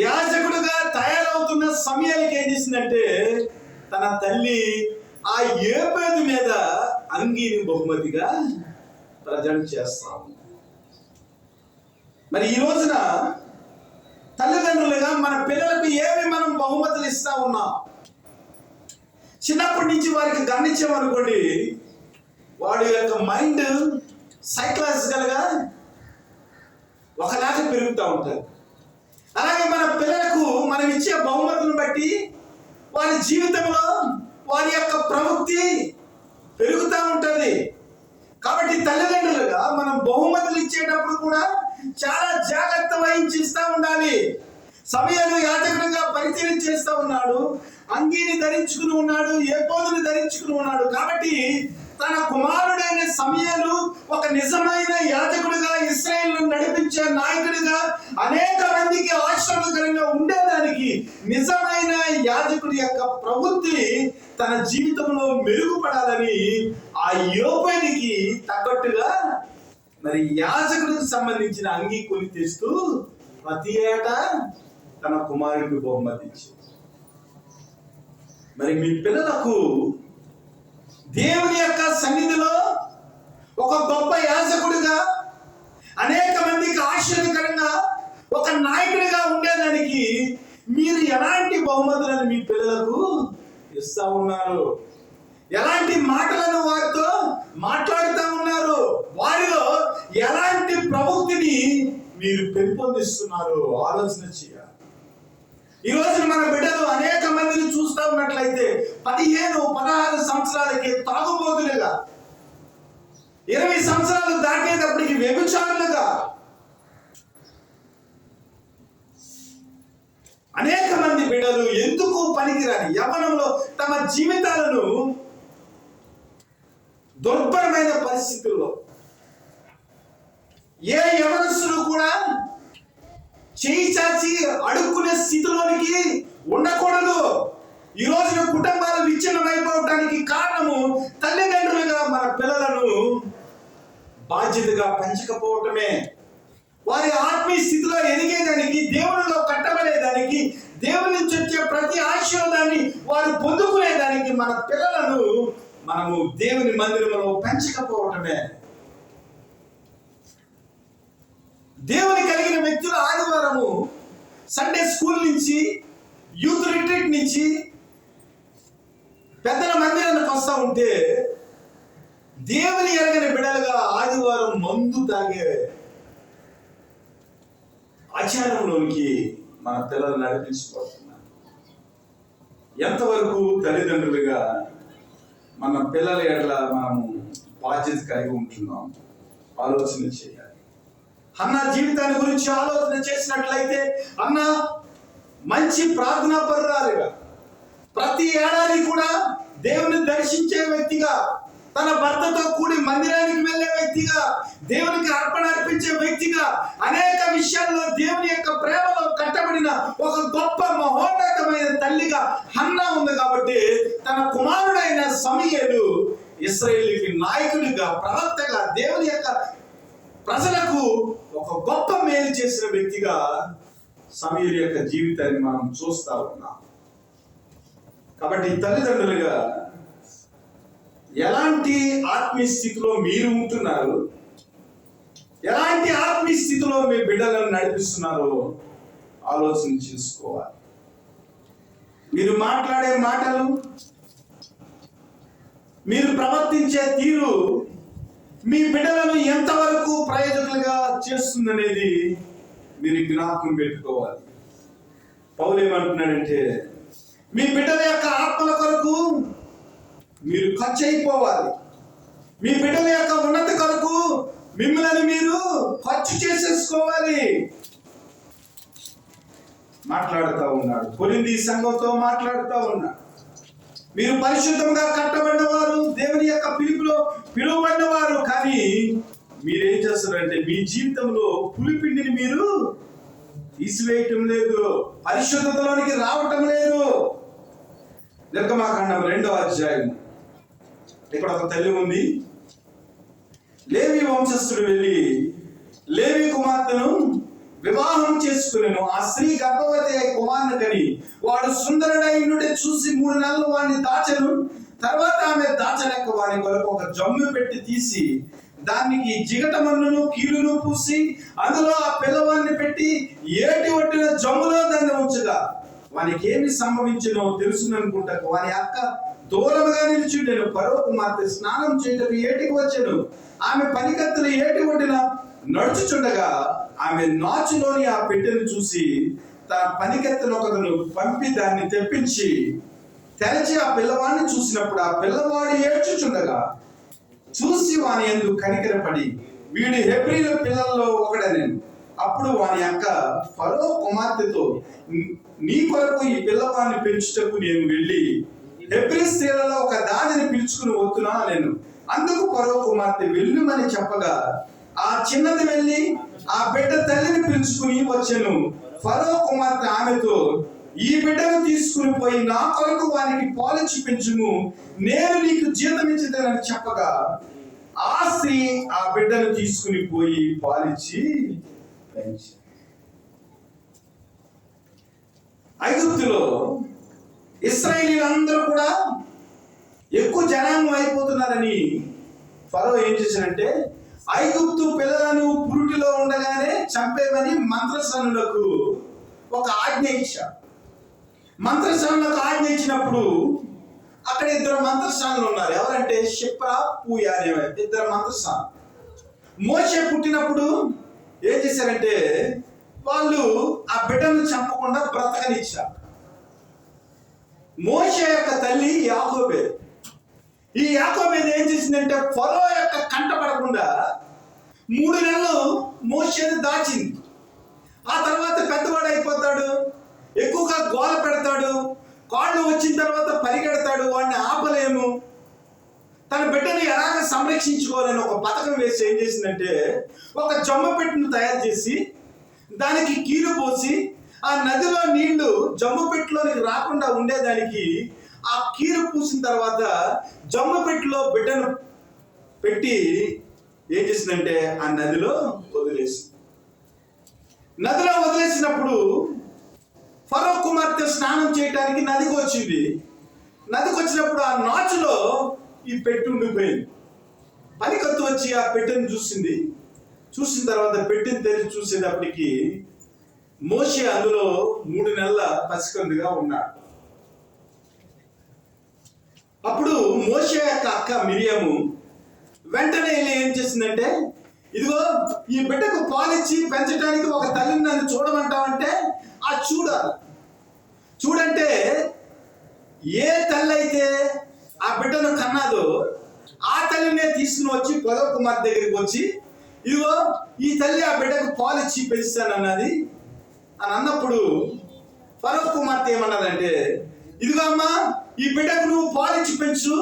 యాజకుడుగా తయారవుతున్న సమయానికి ఏం చేసిందంటే తన తల్లి ఆ ఏఫోదు మీద అంగీని బహుమతిగా ప్రజెంట్ చేస్తాము. మరి ఈ రోజున తల్లిదండ్రులుగా మన పిల్లలకు ఏమి మనం బహుమతులు ఇస్తా ఉన్నాం? చిన్నప్పటి నుంచి వారికి గమనించామనుకోండి, వాడి యొక్క మైండ్ సైకలాజికల్గా ఒకలాగా పెరుగుతూ ఉంటుంది. అలాగే మన పిల్లలకు మనం ఇచ్చే బహుమతులను బట్టి వారి జీవితంలో వారి యొక్క ప్రవృత్తి పెరుగుతూ ఉంటుంది. కాబట్టి తల్లిదండ్రులుగా మనం బహుమతులు ఇచ్చేటప్పుడు కూడా చాలా జాగ్రత్త వహించి ఇస్తూ ఉండాలి. సమయాలు యాజకుడిగా పరిచయం చేస్తూ ఉన్నాడు, అంగీని ధరించుకుని ఉన్నాడు, ఏఫోదుని ధరించుకుని ఉన్నాడు. కాబట్టి తన కుమారుడైన సమయాలు ఒక నిజమైన యాజకుడిగా, ఇశ్రాయేలును నడిపించే నాయకుడిగా, అనేక మందికి ఆశీర్వాదకరంగా ఉండేదానికి నిజమైన యాజకుడి యొక్క ప్రవృత్తి తన జీవితంలో మెరుగుపడాలని ఆ యోపేదికి తగ్గట్టుగా మరి యాజకుడికి సంబంధించిన అంగీ కొని తెస్తూ ప్రతి ఏటా తన కుమారుడికి బహుమతి ఇచ్చింది. మరి మీ పిల్లలకు దేవుని యొక్క సన్నిధిలో ఒక గొప్ప యాజకుడిగా, అనేక మందికి ఆశీర్వదకరంగా, ఒక నాయకుడిగా ఉండేదానికి మీరు ఎలాంటి బహుమతులను మీ పిల్లలకు ఇస్తా ఉన్నారు? ఎలాంటి మాటలను వారితో మాట్లాడుతూ ఉన్నారు? వారిలో ఎలాంటి ప్రవృత్తిని మీరు పెంపొందిస్తున్నారు? ఆలోచన చేయాలి. ఈ రోజు మన బిడ్డలు అనేక మందిని చూస్తూ ఉన్నట్లయితే 15-16 సంవత్సరాలకి తాగుబోతులుగా, 20 సంవత్సరాలు దాటేటప్పటికి వ్యభిచారులుగా, అనేక మంది బిడ్డలు ఎందుకు పనికిరాని యవ్వనంలో తమ జీవితాలను దుర్భరమైన పరిస్థితుల్లో ఏ యవనస్తులు కూడా చేయి చాచి అడుక్కునే స్థితిలోనికి ఉండకూడదు. ఈ రోజున కుటుంబాలు విచ్ఛిన్నమైపోవడానికి కారణము తల్లిదండ్రులుగా మన పిల్లలను బాధ్యతగా పెంచకపోవటమే. వారి ఆత్మీయ స్థితిలో ఎదిగేదానికి, దేవునిలో కట్టబడేదానికి, దేవుని నుంచి వచ్చే ప్రతి ఆశీర్వాదాన్ని వారు పొందుకునేదానికి మన పిల్లలను మనము దేవుని మందిరంలో పెంచకపోవటమే. దేవుని కలిగిన వ్యక్తులు ఆదివారము సండే స్కూల్ నుంచి, యూత్ రిట్రీట్ నుంచి పెద్దల మందిరానికి వస్తూ ఉంటే దేవుని ఎరగని బిడ్డలుగా ఆదివారం మందు తాగే ఆచారంలోనికి మన పిల్లలు నడిపించబడుతున్నారు. ఎంతవరకు తల్లిదండ్రులుగా మన పిల్లల ఎడల మనము బాధ్యత కలిగి ఉంటున్నాం ఆలోచన చేయాలి. అన్న జీవితాన్ని గురించి ఆలోచన చేసినట్లయితే అన్న మంచి ప్రార్థనా పరురాలుగా, ప్రతి ఏడాది కూడా దేవుని దర్శించే వ్యక్తిగా, తన భర్తతో కూడి మందిరానికి వెళ్ళే వ్యక్తిగా, దేవునికి అర్పణ అర్పించే వ్యక్తిగా, అనేక విషయాల్లో దేవుని యొక్క ప్రేమలో కట్టబడిన ఒక గొప్ప మహోన్నతమైన తల్లిగా హన్నా ఉంది. కాబట్టి తన కుమారుడైన సమూయేలు ఇశ్రాయేలుకి నాయకుడిగా, ప్రవక్తగా, దేవుని యొక్క ప్రజలకు ఒక గొప్ప మేలు చేసిన వ్యక్తిగా సమూయేలు యొక్క జీవితాన్ని మనం చూస్తా ఉన్నాం. కాబట్టి తల్లిదండ్రులుగా ఎలాంటి ఆత్మీయ స్థితిలో మీరు ఉంటున్నారు, ఎలాంటి ఆత్మీయ స్థితిలో మీ బిడ్డలను నడిపిస్తున్నారో ఆలోచన చేసుకోవాలి. మీరు మాట్లాడే మాటలు, మీరు ప్రవర్తించే తీరు మీ బిడ్డలను ఎంతవరకు ప్రయోజకులుగా చేస్తుందనేది మీరు జ్ఞాపకం పెట్టుకోవాలి. పౌలు ఏమంటున్నాడంటే, మీ బిడ్డల యొక్క ఆత్మల కొరకు మీరు ఖర్చు అయిపోవాలి. మీ బిడ్డల యొక్క ఉన్నతి కొరకు మిమ్మల్ని మీరు ఖర్చు చేసేసుకోవాలి. మాట్లాడుతూ ఉన్నాడు, కొరింథీ సంఘంతో మాట్లాడుతూ ఉన్నాడు. మీరు పరిశుద్ధంగా కట్టబడిన వారు, దేవుని యొక్క పిలుపులో పిలువబడిన వారు. కానీ మీరేం చేస్తారంటే మీ జీవితంలో పులిపిండిని మీరు తీసివేయటం లేదు, పరిశుద్ధతలోనికి రావటం లేదు. నిర్గమాకాండం 2వ అధ్యాయం. ఇక్కడ ఒక తల్లి ఉంది, లేవి వంశస్థుడు వెళ్ళి లేవి కుమార్తెను వివాహం చేసుకునేను. ఆ స్త్రీ గర్భవతి అయి కుమారుని కని వాడు సుందరుడైనడే చూసి 3 నెలలు వాడిని దాచెను. తర్వాత ఆమె దాచలేక వాని కొరకు ఒక జమ్ము పెట్టి తీసి దానికి జిగటమన్నును కీలును పూసి అందులో ఆ పిల్లవాడిని పెట్టి ఏటి ఒట్టిన జమ్ములో దాన్ని ఉంచగా వానికి ఏమి సంభవించినో తెలుసుననుకుంటా వాని అక్క దూరముగా నిలిచిండెను. ఫరో కుమార్తె స్నానం చేయటకు ఏటికి వచ్చెను. ఆమె పనికత్తులు ఏటి ఒడ్డిన నడుచుచుండగా ఆమె నాచులోని ఆ పెట్టెను చూసి తన పనికత్తెను ఒకను పంపి దాన్ని తెప్పించి తెరచి ఆ పిల్లవాడిని చూసినప్పుడు ఆ పిల్లవాడు ఏడ్చుచుండగా చూసి వాని యందు కనికరపడి వీడి హెబ్రీల పిల్లల్లో ఒకడనెను. అప్పుడు వాని అక్క ఫరో కుమార్తెతో నీ కొరకు ఈ పిల్లవాడిని పెంచుటకు నేను వెళ్ళి హెబ్రీ స్త్రీలలో ఒక దానిని పిలుచుకుని వస్తున్నా నేను. అందుకు ఫరో కుమార్తె వెళ్ళుమని చెప్పగా ఆ చిన్నది వెళ్ళి ఆ బిడ్డ తల్లిని పిలుచుకుని వచ్చెను. ఫరో కుమార్తె ఆమెతో ఈ బిడ్డను తీసుకుని పోయి నా కొరకు వానికి పాలిచ్చి పెంచుము, నేను నీకు జీతం ఇచ్చేదని చెప్పగా ఆ స్త్రీ ఆ బిడ్డను తీసుకుని పోయి పాలిచ్చి పెంచి. ఐగుప్తులో ఇశ్రాయేలీలందరూ కూడా ఎక్కువ జనాంగం అయిపోతున్నారని ఫరో ఏం చేశాడంటే ఐగుప్తు పిల్లలను పురుటిలో ఉండగానే చంపేమని మంత్రసానులకు ఒక ఆజ్ఞ ఇచ్చాడు. మంత్రసానులకు ఆజ్ఞ ఇచ్చినప్పుడు అక్కడ 2 మంత్రసానులు ఉన్నారు. ఎవరంటే షిప్రా పూయా అనే 2 మంత్రసానులు. మోషే పుట్టినప్పుడు ఏం చేశారంటే వాళ్ళు ఆ బిడ్డను చంపకుండా బ్రతకనిచ్చారు. మోషే యొక్క తల్లి యాకోబే. ఈ యాకోబేది ఏం చేసిందంటే ఫరో యొక్క కంట పడకుండా 3 నెలలు మోషేని దాచింది. ఆ తర్వాత పెద్దవాడు అయిపోతాడు, ఎక్కువగా గోల పెడతాడు, కాళ్ళు వచ్చిన తర్వాత పరిగెడతాడు, వాడిని ఆపలేము. తన బిడ్డని ఎలాగ సంరక్షించుకోవాలని ఒక పథకం వేసి ఏం చేసిందంటే ఒక జమ్మ పెట్టెను తయారు చేసి దానికి కీలు పోసి ఆ నదిలో నీళ్లు జమ్ము పెట్టెలోనికి రాకుండా ఉండేదానికి ఆ కీలు పూసిన తర్వాత జమ్ము పెట్టెలో బిడ్డను పెట్టి ఏం చేసిందంటే ఆ నదిలో వదిలేసి. నదిలో వదిలేసినప్పుడు ఫరో కుమార్తె స్నానం చేయడానికి నదికి వచ్చింది. నదికి వచ్చినప్పుడు ఆ నాచులో ఈ పెట్టె ఉండిపోయింది. పనికత్తు వచ్చి ఆ పెట్టెను చూసింది. చూసిన తర్వాత పెట్టెను తెరిచి చూసేటప్పటికి మోషే అందులో 3 నెలల పసికందుగా ఉన్నాడు. అప్పుడు మోషే యొక్క అక్క మిరియాము వెంటనే ఏం చేసిందంటే ఇదిగో ఈ బిడ్డకు పాలిచ్చి పెంచడానికి ఒక తల్లిని నన్ను చూడమంటావంటే ఆ చూడంటే ఏ తల్లి అయితే ఆ బిడ్డను కన్నాదో ఆ తల్లినే తీసుకుని వచ్చి ఫరో కుమార్తె దగ్గరికి వచ్చి ఇదిగో ఈ తల్లి ఆ బిడ్డకు పాలిచ్చి పెంచుతానన్నది అని అన్నప్పుడు ఫరో కుమార్తె ఏమన్నదంటే ఇదిగో అమ్మా ఈ బిడ్డకు నువ్వు పాలిచ్చి పెంచు,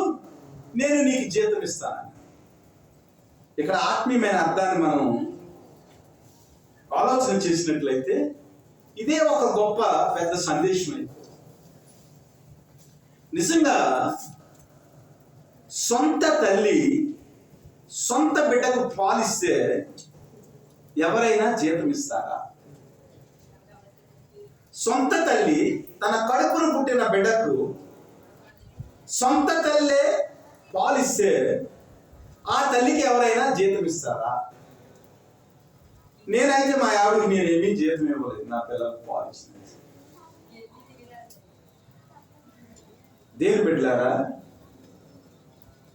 నేను నీకు జీతం ఇస్తాను. ఇక్కడ ఆత్మీయమైన అర్థాన్ని మనం ఆలోచన చేసినట్లయితే ఇదే ఒక గొప్ప పెద్ద సందేశం అయితే. నిజంగా సొంత తల్లి సొంత బిడ్డకు పాలిస్తే ఎవరైనా జీతం ఇస్తారా? సొంత తల్లి తన కడుపును పుట్టిన బిడ్డకు సొంత తల్లే పాలిస్తే ఆ తల్లికి ఎవరైనా జీతం ఇస్తారా? నేనైతే మా ఆవిడకి నేనేమీ జీతం ఇవ్వలేదు, నా పిల్లలకు పాలిస్తుంది. దేవుని బిడ్డలారా,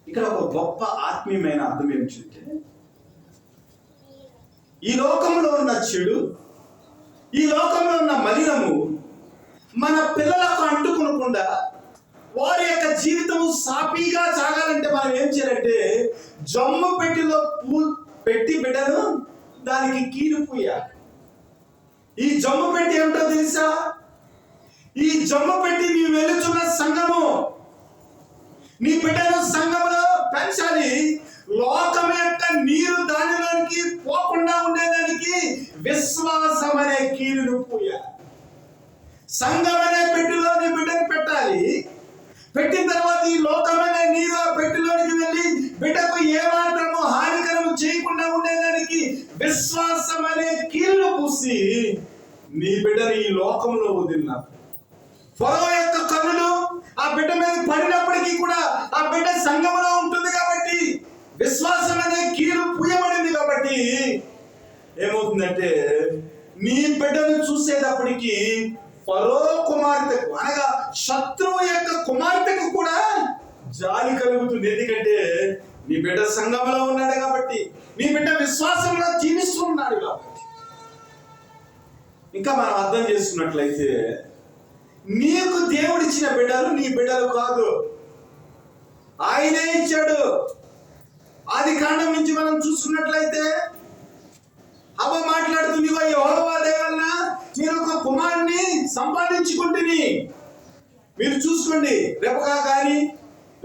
ఇక్కడ ఒక గొప్ప ఆత్మీయమైన అర్థం ఏమిటంటే ఈ లోకంలో ఉన్న చెడు, ఈ లోకంలో ఉన్న మలినము మన పిల్లలకు అంటుకోకుండా వారి యొక్క జీవితము సాఫీగా సాగాలంటే మనం ఏం చేయాలంటే జమ్ము పెట్టిలో పెట్టి బిడ్డను దానికి కీలు పూయాలి. ఈ జమ్ము పెట్టి ఏమిటో తెలుసా? ఈ జమ్ము పెట్టి నీ వెలుచున్న సంఘము, నీ బిడ్డను సంఘములో పెంచాలి. లోకం యొక్క నీరు దానిలోనికి పోకుండా ఉండేదానికి విశ్వాసం అనే కీలును పూయాలి. సంఘం అనే పెట్టిలో నీ బిడ్డను పెట్టాలి. పెట్టిన తర్వాత ఈ లోకమైన నీరు ఆ పెట్టిలోనికి వెళ్ళి బిడ్డకు ఏమాత్రము హానికరము నీ బిడ్డని ఈ లోకంలో వదిలినారు. ఫరో యొక్క కన్నులు ఆ బిడ్డ మీద పడినప్పటికీ కూడా ఆ బిడ్డ సంఘంలో ఉంటుంది కాబట్టి, విశ్వాసం అనే కీలు పూయబడింది కాబట్టి ఏమవుతుందంటే నీ బిడ్డను చూసేటప్పటికి ఫరో కుమార్తెకు అనగా శత్రువు యొక్క కుమార్తెకు కూడా జాలి కలుగుతుంది. ఎందుకంటే నీ బిడ్డ సంఘంలో ఉన్నాడు కాబట్టి, నీ బిడ్డ విశ్వాసంలో జీవిస్తున్నాడు కాబట్టి. ఇంకా మనం అర్థం చేసుకున్నట్లయితే నీకు దేవుడిచ్చిన బిడ్డలు నీ బిడ్డలు కాదు, ఆయనే ఇచ్చాడు. ఆది కాండం నుంచి మనం చూసుకున్నట్లయితే హవ్వ మాట్లాడుతుంది, యెహోవా దేవన్న నేను ఒక కుమారుని సంపాదించుకుంటుని. మీరు చూసుకోండి, రెబకా కానీ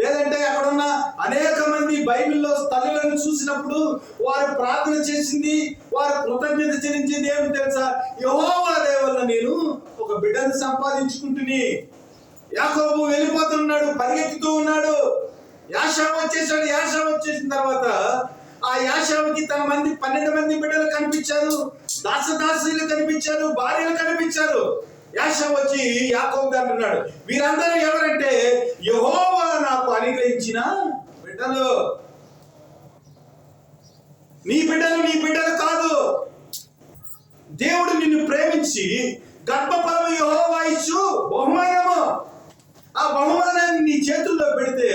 లేదంటే అక్కడ ఉన్న అనేక మంది బైబిల్లో తల్లులను చూసినప్పుడు వారు ప్రార్థన చేసింది, వారు కృతజ్ఞత చెల్లించింది ఏమి తెలుసా? యెహోవా దేవల్ల నేను ఒక బిడ్డను సంపాదించుకుంటుని. యాకోబు వెళ్ళిపోతున్నాడు, పరిగెత్తుతూ ఉన్నాడు. యాషావు వచ్చేసాడు. యాషావు వచ్చేసిన తర్వాత ఆ యాషావుకి తన 12 మంది బిడ్డలు కనిపించారు, దాసదాసులు కనిపించారు, భార్యలు కనిపించారు. యాషావు వచ్చి యాకోబు అంటున్నాడు, వీరందరూ ఎవరంటే యెహోవా నాకు అనుగ్రహించిన బిడ్డలు. నీ బిడ్డలు కాదు. దేవుడు నిన్ను ప్రేమించి గర్భఫలము యెహోవా ఇచ్చు బహుమానము. ఆ బహుమానాన్ని నీ చేతుల్లో పెడితే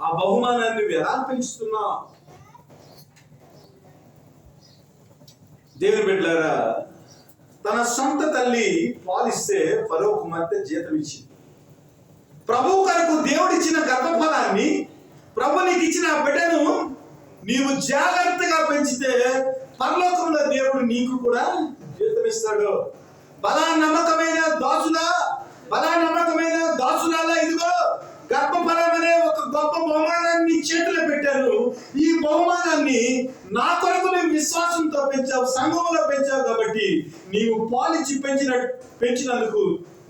ఆ బహుమానాన్ని నువ్వు ఎలా పెంచుతున్నావు? దేవుని బిడ్డలారా, తన సొంత తల్లి పాలిస్తే ఫరో కుమార్తె జీతం ఇచ్చింది. ప్రభువు కొరకు దేవుడిచ్చిన గర్భఫలాన్ని, ప్రభు నీకు ఇచ్చిన ఆ బిడ్డను నీవు జాగ్రత్తగా పెంచితే పరలోకంలో దేవుడు నీకు కూడా జీతం ఇస్తాడు. బలా నమ్మకమైన దాసులాలా ఇదిగో గర్భఫలం అనే ఒక గొప్ప బహుమానాన్ని చేతిలో పెట్టాను. ఈ బహుమానాన్ని నా కొరకు నువ్వు విశ్వాసంతో పెంచావు, సంఘంలో పెంచావు కాబట్టి నీవు పాలిచ్చి పెంచినందుకు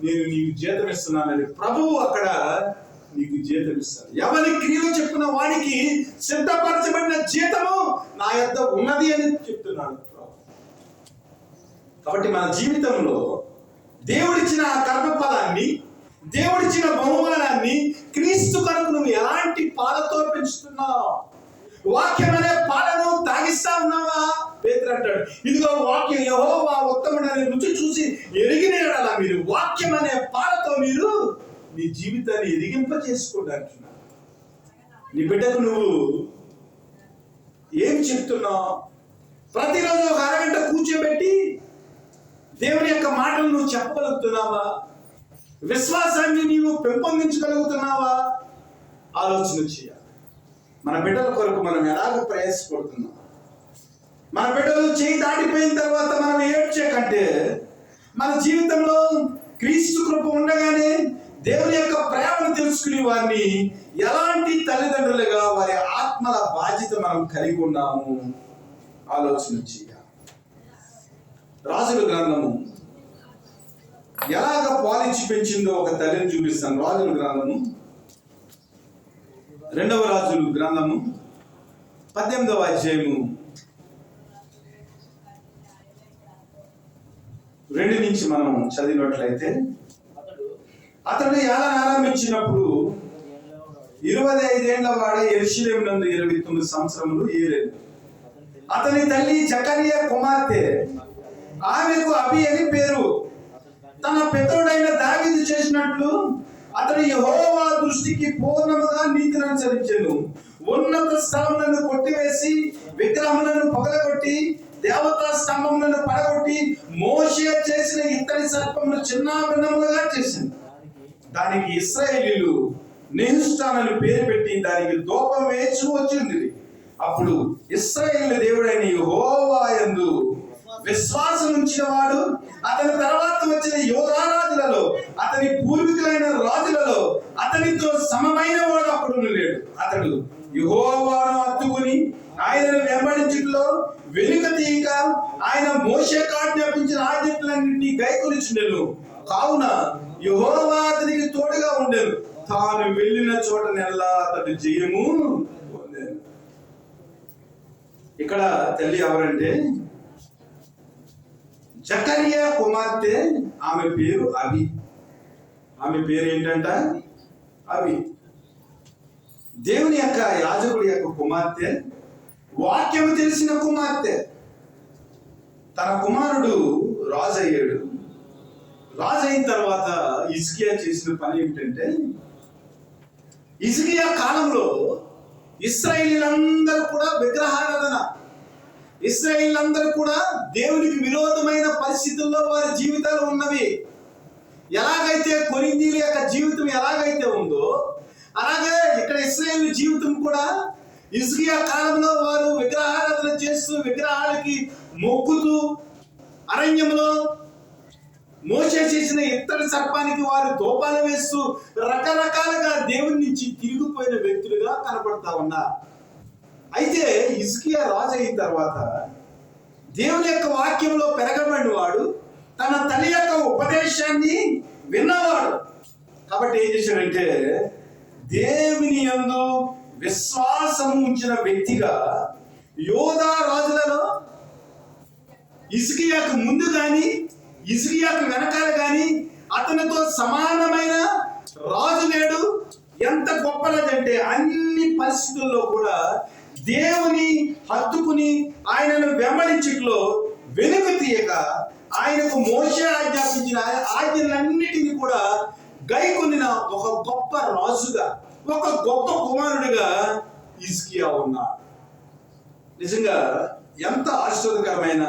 నేను నీకు జీతం ఇస్తున్నానని ప్రభువు అక్కడ నీకు జీతం ఇస్తాడు. ఎవరి క్రియలు చెప్పుకున్న వాడికి సిద్ధపరచబడిన జీతము నా యొద్ద ఉన్నది అని చెప్తున్నాడు. కాబట్టి మన జీవితంలో దేవుడిచ్చిన ఆ గర్భఫలాన్ని, దేవుడిచ్చిన బహుమానాన్ని క్రీస్తు కొరకు నువ్వు ఎలాంటి పాలతో పెంచుతున్నావు? వాక్యం అనే పాలను తాగిస్తా ఉన్నావా? పేతురు అంటాడు, ఇదిగో వాక్యం యెహోవా ఉత్తముడని రుచి చూసి ఎరిగినేడాల మీరు వాక్యం అనే పాలతో మీరు నీ జీవితాన్ని ఎదిగింప చేసుకోండి అంటున్నాడు. నీ బిడ్డకు నువ్వు ఏం చెప్తున్నావు? ప్రతిరోజు ఒక అరగంట కూర్చోబెట్టి దేవుని యొక్క మాటలు నువ్వు చెప్పగలుగుతున్నావా? విశ్వాసాన్ని నీవు పెంపొందించగలుగుతున్నావా? ఆలోచన చేయాలి. మన బిడ్డల కొరకు మనం ఎలాగ ప్రయాసపడుతున్నాం? మన బిడ్డలు చేయి దాటిపోయిన తర్వాత మనం ఏడ్చే కంటే మన జీవితంలో క్రీస్తు కృప ఉండగానే దేవుని యొక్క ప్రేమను తెలుసుకునే వారిని ఎలాంటి తల్లిదండ్రులుగా వారి ఆత్మల బాధ్యత మనం కలిగి ఉన్నాము ఆలోచన చేయాలి. రాజుల గ్రంథము ఎలాగ పాలించి పెంచిందో ఒక తల్లిని చూపిస్తాను. రాజుల గ్రంథము 2వ రాజుల గ్రంథము 18వ అధ్యాయము 2 నుంచి మనం చదివినట్లయితే, అతడు ఏలన ఆరంభించినప్పుడు 25 ఏళ్ల వాడే యెరూషలేము నందు 29 సంవత్సరములు ఏలేను. అతని తల్లి జకరియా కుమార్తె, ఆమెకు అబి అని పేరు. తన పితరుడైన దావీదు చేసినట్లు అతడు యెహోవా దృష్టికి పూర్ణముగా నీతిని అనుసరించెను. ఉన్నత స్థలములను కొట్టివేసి విగ్రహములను పగలగొట్టి దేవతా స్తంభములను పడగొట్టి మోషే చేసిన ఇత్తడి సర్పమును చిన్నాభిన్నములుగా చేసింది. దానికి ఇశ్రాయేలీయులు నెహుష్టాన్ అని పేరు పెట్టి దానికి ధూపం వేచి వచ్చింది. అప్పుడు ఇశ్రాయేలు దేవుడైన యెహోవా యందు విశ్వాసం ఉంచిన వాడు, అతని తర్వాత వచ్చిన యోధా రాజులలో, అతని పూర్వీకులైన రాజులలో అతనితో సమమైన వాడు అప్పుడు లేడు. అతడు యెహోవాను హత్తుకుని ఆయనను వెంబడించుటలో వెనుక తీయక ఆయన మోషేకు ఆజ్ఞాపించిన ఆజ్ఞలన్నింటినీ గైకొనుచుండెను. కావున యెహోవా అతనికి తోడుగా ఉండెను. తాను వెళ్ళిన చోటనెల్లా అతడు జయము పొందెను. ఇక్కడ తల్లి ఎవరంటే జకరియా కుమార్తె, ఆమె పేరు అబి. ఆమె పేరు ఏంటంట? అబి. దేవుని యొక్క యాజకుడి యొక్క కుమార్తె, వాక్యము తెలిసిన కుమార్తె. తన కుమారుడు రాజు అయ్యాడు. రాజు అయిన తర్వాత హిజ్కియా చేసిన పని ఏమిటంటే, హిజ్కియా కాలంలో ఇశ్రాయేలీలందరూ కూడా విగ్రహారాధన, ఇశ్రాయేలీలందరూ కూడా దేవునికి విరోధమైన పరిస్థితుల్లో వారి జీవితాలు ఉన్నవి. ఎలాగైతే కొరింథీయుల యొక్క జీవితం ఎలాగైతే ఉందో, అలాగే ఇక్కడ ఇశ్రాయేలు జీవితం కూడా హిజ్కియా కాలంలో వారు విగ్రహారాధన చేస్తూ విగ్రహాలకి మొక్కుతూ అరణ్యంలో మోషే చేసిన ఇత్తడి సర్పానికి వారు దూపాలు వేస్తూ రకరకాలుగా దేవుని నుంచి తిరిగిపోయిన వ్యక్తులుగా కనపడతా ఉన్నారు. అయితే హిజ్కియా రాజు అయిన తర్వాత దేవుని యొక్క వాక్యంలో పెరగబడిన వాడు, తన తల్లి యొక్క ఉపదేశాన్ని విన్నవాడు. కాబట్టి ఏం చేశాడంటే, దేవుని యందు విశ్వాసం ఉంచిన వ్యక్తిగా యోధా రాజులలో హిజ్కియాకు ముందు కానీ హిజ్కియాకు వెనకాల కానీ అతనితో సమానమైన రాజు లేడు. ఎంత గొప్ప రాజు అంటే అన్ని పరిస్థితుల్లో కూడా దేవుని హత్తుకుని ఆయనను వెంబడించట్లో వెనుక తీయక ఆయనకు మోషే ఆజ్ఞాపించిన ఆజ్ఞలన్నిటినీ కూడా గైకొనిన ఒక గొప్ప రాజుగా, ఒక గొప్ప కుమారుడిగా హిజ్కియా ఉన్నాడు. నిజంగా ఎంత ఆశ్చర్యకరమైన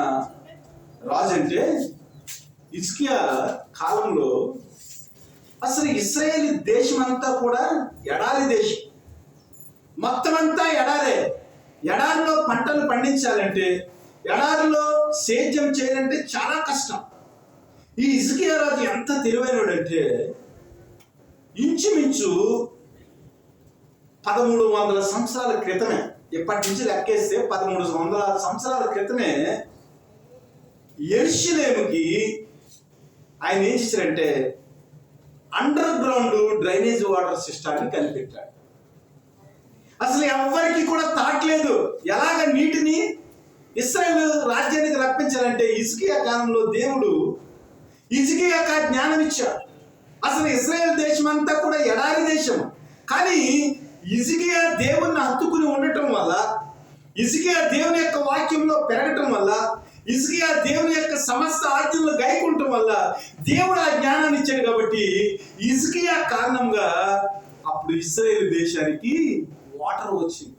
రాజు అంటే, హిజ్కియా కాలంలో అసలు ఇశ్రాయేలు దేశం అంతా కూడా ఎడారి దేశం, మొత్తం అంతా ఎడారే. ఎడారిలో పంటలు పండించాలంటే, ఎడారిలో సేద్యం చేయాలంటే చాలా కష్టం. ఈ హిజ్కియా రాజు ఎంత తెలివైనడంటే, ఇంచుమించు 1300 సంవత్సరాల క్రితమే, ఇప్పటి నుంచి లెక్కేస్తే 1300 సంవత్సరాల క్రితమే యెరూషలేముకి ఆయన ఏం చేశారంటే అండర్ గ్రౌండ్ డ్రైనేజ్ వాటర్ సిస్టాన్ని కనిపెట్టాడు. అసలు ఎవ్వరికి కూడా తాట్లేదు ఎలాగ నీటిని ఇశ్రాయేలు రాజ్యానికి రప్పించాలంటే. హిజ్కియా కాలంలో దేవుడు హిజ్కియాకు జ్ఞానం ఇచ్చాడు. అసలు ఇశ్రాయేల్ దేశం అంతా కూడా ఎడారి దేశం, కానీ హిజ్కియా దేవుణ్ణి హత్తుకుని ఉండటం వల్ల, హిజ్కియా దేవుని యొక్క వాక్యంలో పెరగటం వల్ల, హిజ్కియా దేవుని యొక్క సమస్త ఆజ్ఞలను గైకుంటం వల్ల దేవుడు ఆ జ్ఞానాన్ని ఇచ్చాడు. కాబట్టి హిజ్కియా కారణంగా అప్పుడు ఇశ్రాయేల్ దేశానికి వాటర్ వచ్చింది.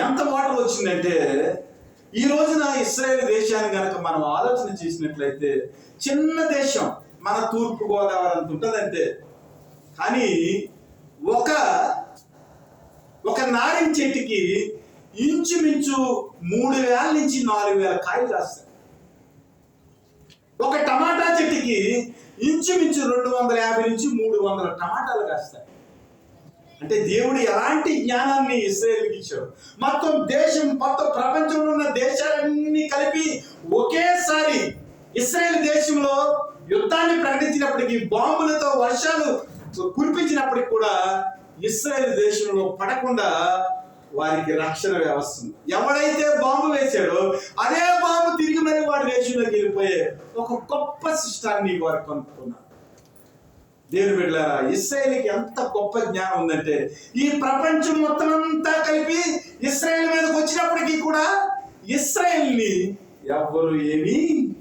ఎంత వాటర్ వచ్చిందంటే, ఈ రోజున ఇశ్రాయేల్ దేశాన్ని కనుక మనం ఆలోచన చేసినట్లయితే చిన్న దేశం, మన తూర్పు గోదావరి అంత ఉంటుంది అంతే. కానీ ఒక నారింజ చెట్టుకి ఇంచుమించు 3000 నుంచి 4000 కాయలు కాస్తాయి. ఒక టమాటా చెట్టుకి ఇంచుమించు 250 నుంచి 300 టమాటాలు కాస్తాయి. అంటే దేవుడు ఎలాంటి జ్ఞానాన్ని ఇశ్రాయేలుకి ఇచ్చాడు. మొత్తం దేశం, మొత్తం ప్రపంచంలో ఉన్న దేశాలన్నీ కలిపి ఒకేసారి ఇశ్రాయేల్ దేశంలో యుద్ధాన్ని ప్రకటించినప్పటికీ, బాంబులతో వర్షాలు కురిపించినప్పటికి కూడా ఇశ్రాయేల్ దేశంలో పడకుండా వారికి రక్షణ వ్యవస్థ ఉంది. ఎవడైతే బాంబు వేశాడో అదే బాంబు తిరిగి మరి వాడి దేశంలోకి వెళ్ళిపోయే ఒక గొప్ప సిస్టాన్ని వారు కనుక్కున్నారు. దేవుని బిడ్డలారా, ఇశ్రాయేలుకి ఎంత గొప్ప జ్ఞానం ఉందంటే, ఈ ప్రపంచం మొత్తం అంతా కలిపి ఇశ్రాయేల్ మీదకి వచ్చినప్పటికీ కూడా ఇశ్రాయేల్ని ఎవ్వరు ఏమీ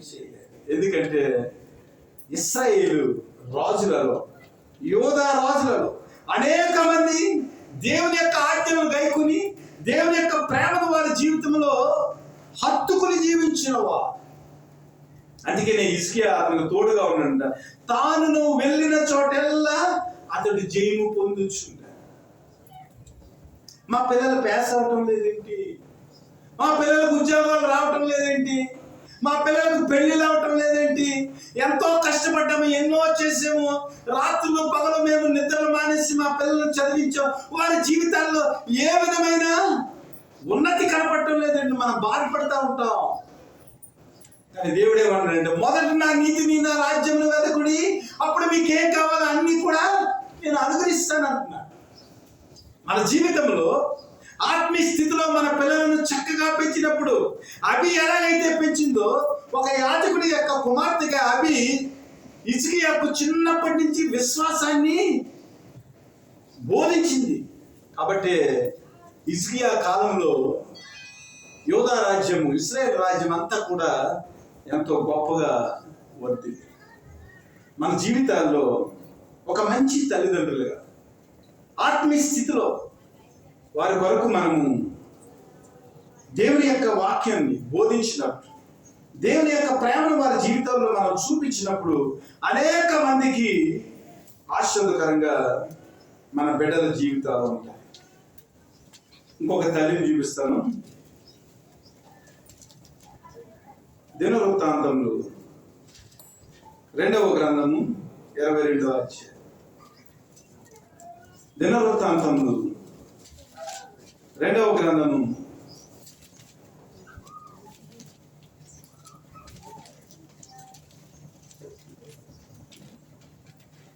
చేయలేరు. ఎందుకంటే ఇశ్రాయేలు రాజులలో, యోధా రాజులలో అనేక మంది దేవుని యొక్క ఆజ్ఞలను గైకుని దేవుని యొక్క ప్రేమను వారి జీవితంలో హత్తుకుని జీవించిన వారు. అందుకనే హిజ్కియా అతనికి తోడుగా ఉన్నాడు. తాను వెళ్ళిన చోటెల్లా అతడు జయము పొందుచుంటాడు. మా పిల్లలు పాస్ అవటం లేదేంటి? మా పిల్లలకు ఉద్యోగాలు రావటం లేదేంటి? మా పిల్లలకు పెళ్లిళ్ళు అవటం లేదేంటి? ఎంతో కష్టపడ్డాము, ఎన్నో చేసాము, రాత్రులు పగలు మేము నిద్రలు మానేసి మా పిల్లలను చదివించాం. వారి జీవితాల్లో ఏ విధమైన ఉన్నతి కనపడటం లేదండి. మనం బాధపడతా ఉంటాం. కానీ దేవుడు ఏమన్నాడంటే, మొదట నా నీతిని, నా రాజ్యంలో వెతకుడి, అప్పుడు మీకేం కావాలో అన్ని కూడా నేను అనుగ్రహిస్తాను అంటున్నాడు. మన జీవితంలో ఆత్మీయ స్థితిలో మన పిల్లలను చక్కగా పెంచినప్పుడు అభి ఎలాగైతే పెంచిందో, ఒక యాజకుడి యొక్క కుమార్తెగా అభి హిజ్కియాకు చిన్నప్పటి నుంచి విశ్వాసాన్ని బోధించింది. కాబట్టి హిజ్కియా కాలంలో యూదా రాజ్యము, ఇశ్రాయేల్ రాజ్యం అంతా కూడా ఎంతో గొప్పగా వర్ధిల్లింది. మన జీవితాల్లో ఒక మంచి తల్లిదండ్రులుగా ఆత్మీయ స్థితిలో వారి కొరకు మనము దేవుని యొక్క వాక్యాన్ని బోధించినప్పుడు, దేవుని యొక్క ప్రేమను వారి జీవితంలో మనం చూపించినప్పుడు అనేక మందికి ఆశీర్వదకరంగా మన బిడ్డల జీవితాలు ఉంటాయి. ఇంకొక తల్లిని చూపిస్తాను. దినవృత్తాంతములు 2వ గ్రంథము 22వ అధ్యాయం. దినవృత్తాంతములు 2వ గ్రంథము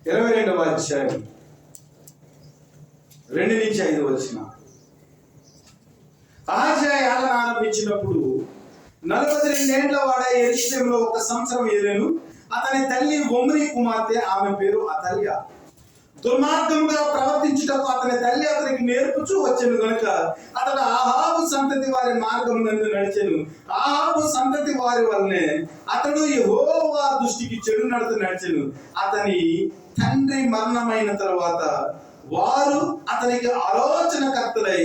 22వ అధ్యాయం 2 నుంచి 5 వచనం. ఆహాజా యాగం ఆరంభించినప్పుడు 42 ఏండ్ల వాడ యెరూషలేములో 1 సంవత్సరం ఏలెను. అతని తల్లి ఒమ్రీ కుమార్తె, ఆమె పేరు అతల్యా. దుర్మార్గముగా ప్రవర్తించుటకు అతని తల్లి అతనికి నేర్పుచూ వచ్చెను గనుక అతడు ఆహాబు సంతతి వారి మార్గమునందు నడిచెను. ఆహాబు సంతతి వారి వల్లనే అతడు యెహోవా దృష్టికి చెడు నడత నడిచెను. అతని తండ్రి మరణమైన తరువాత వారు అతనికి ఆలోచనకర్తలై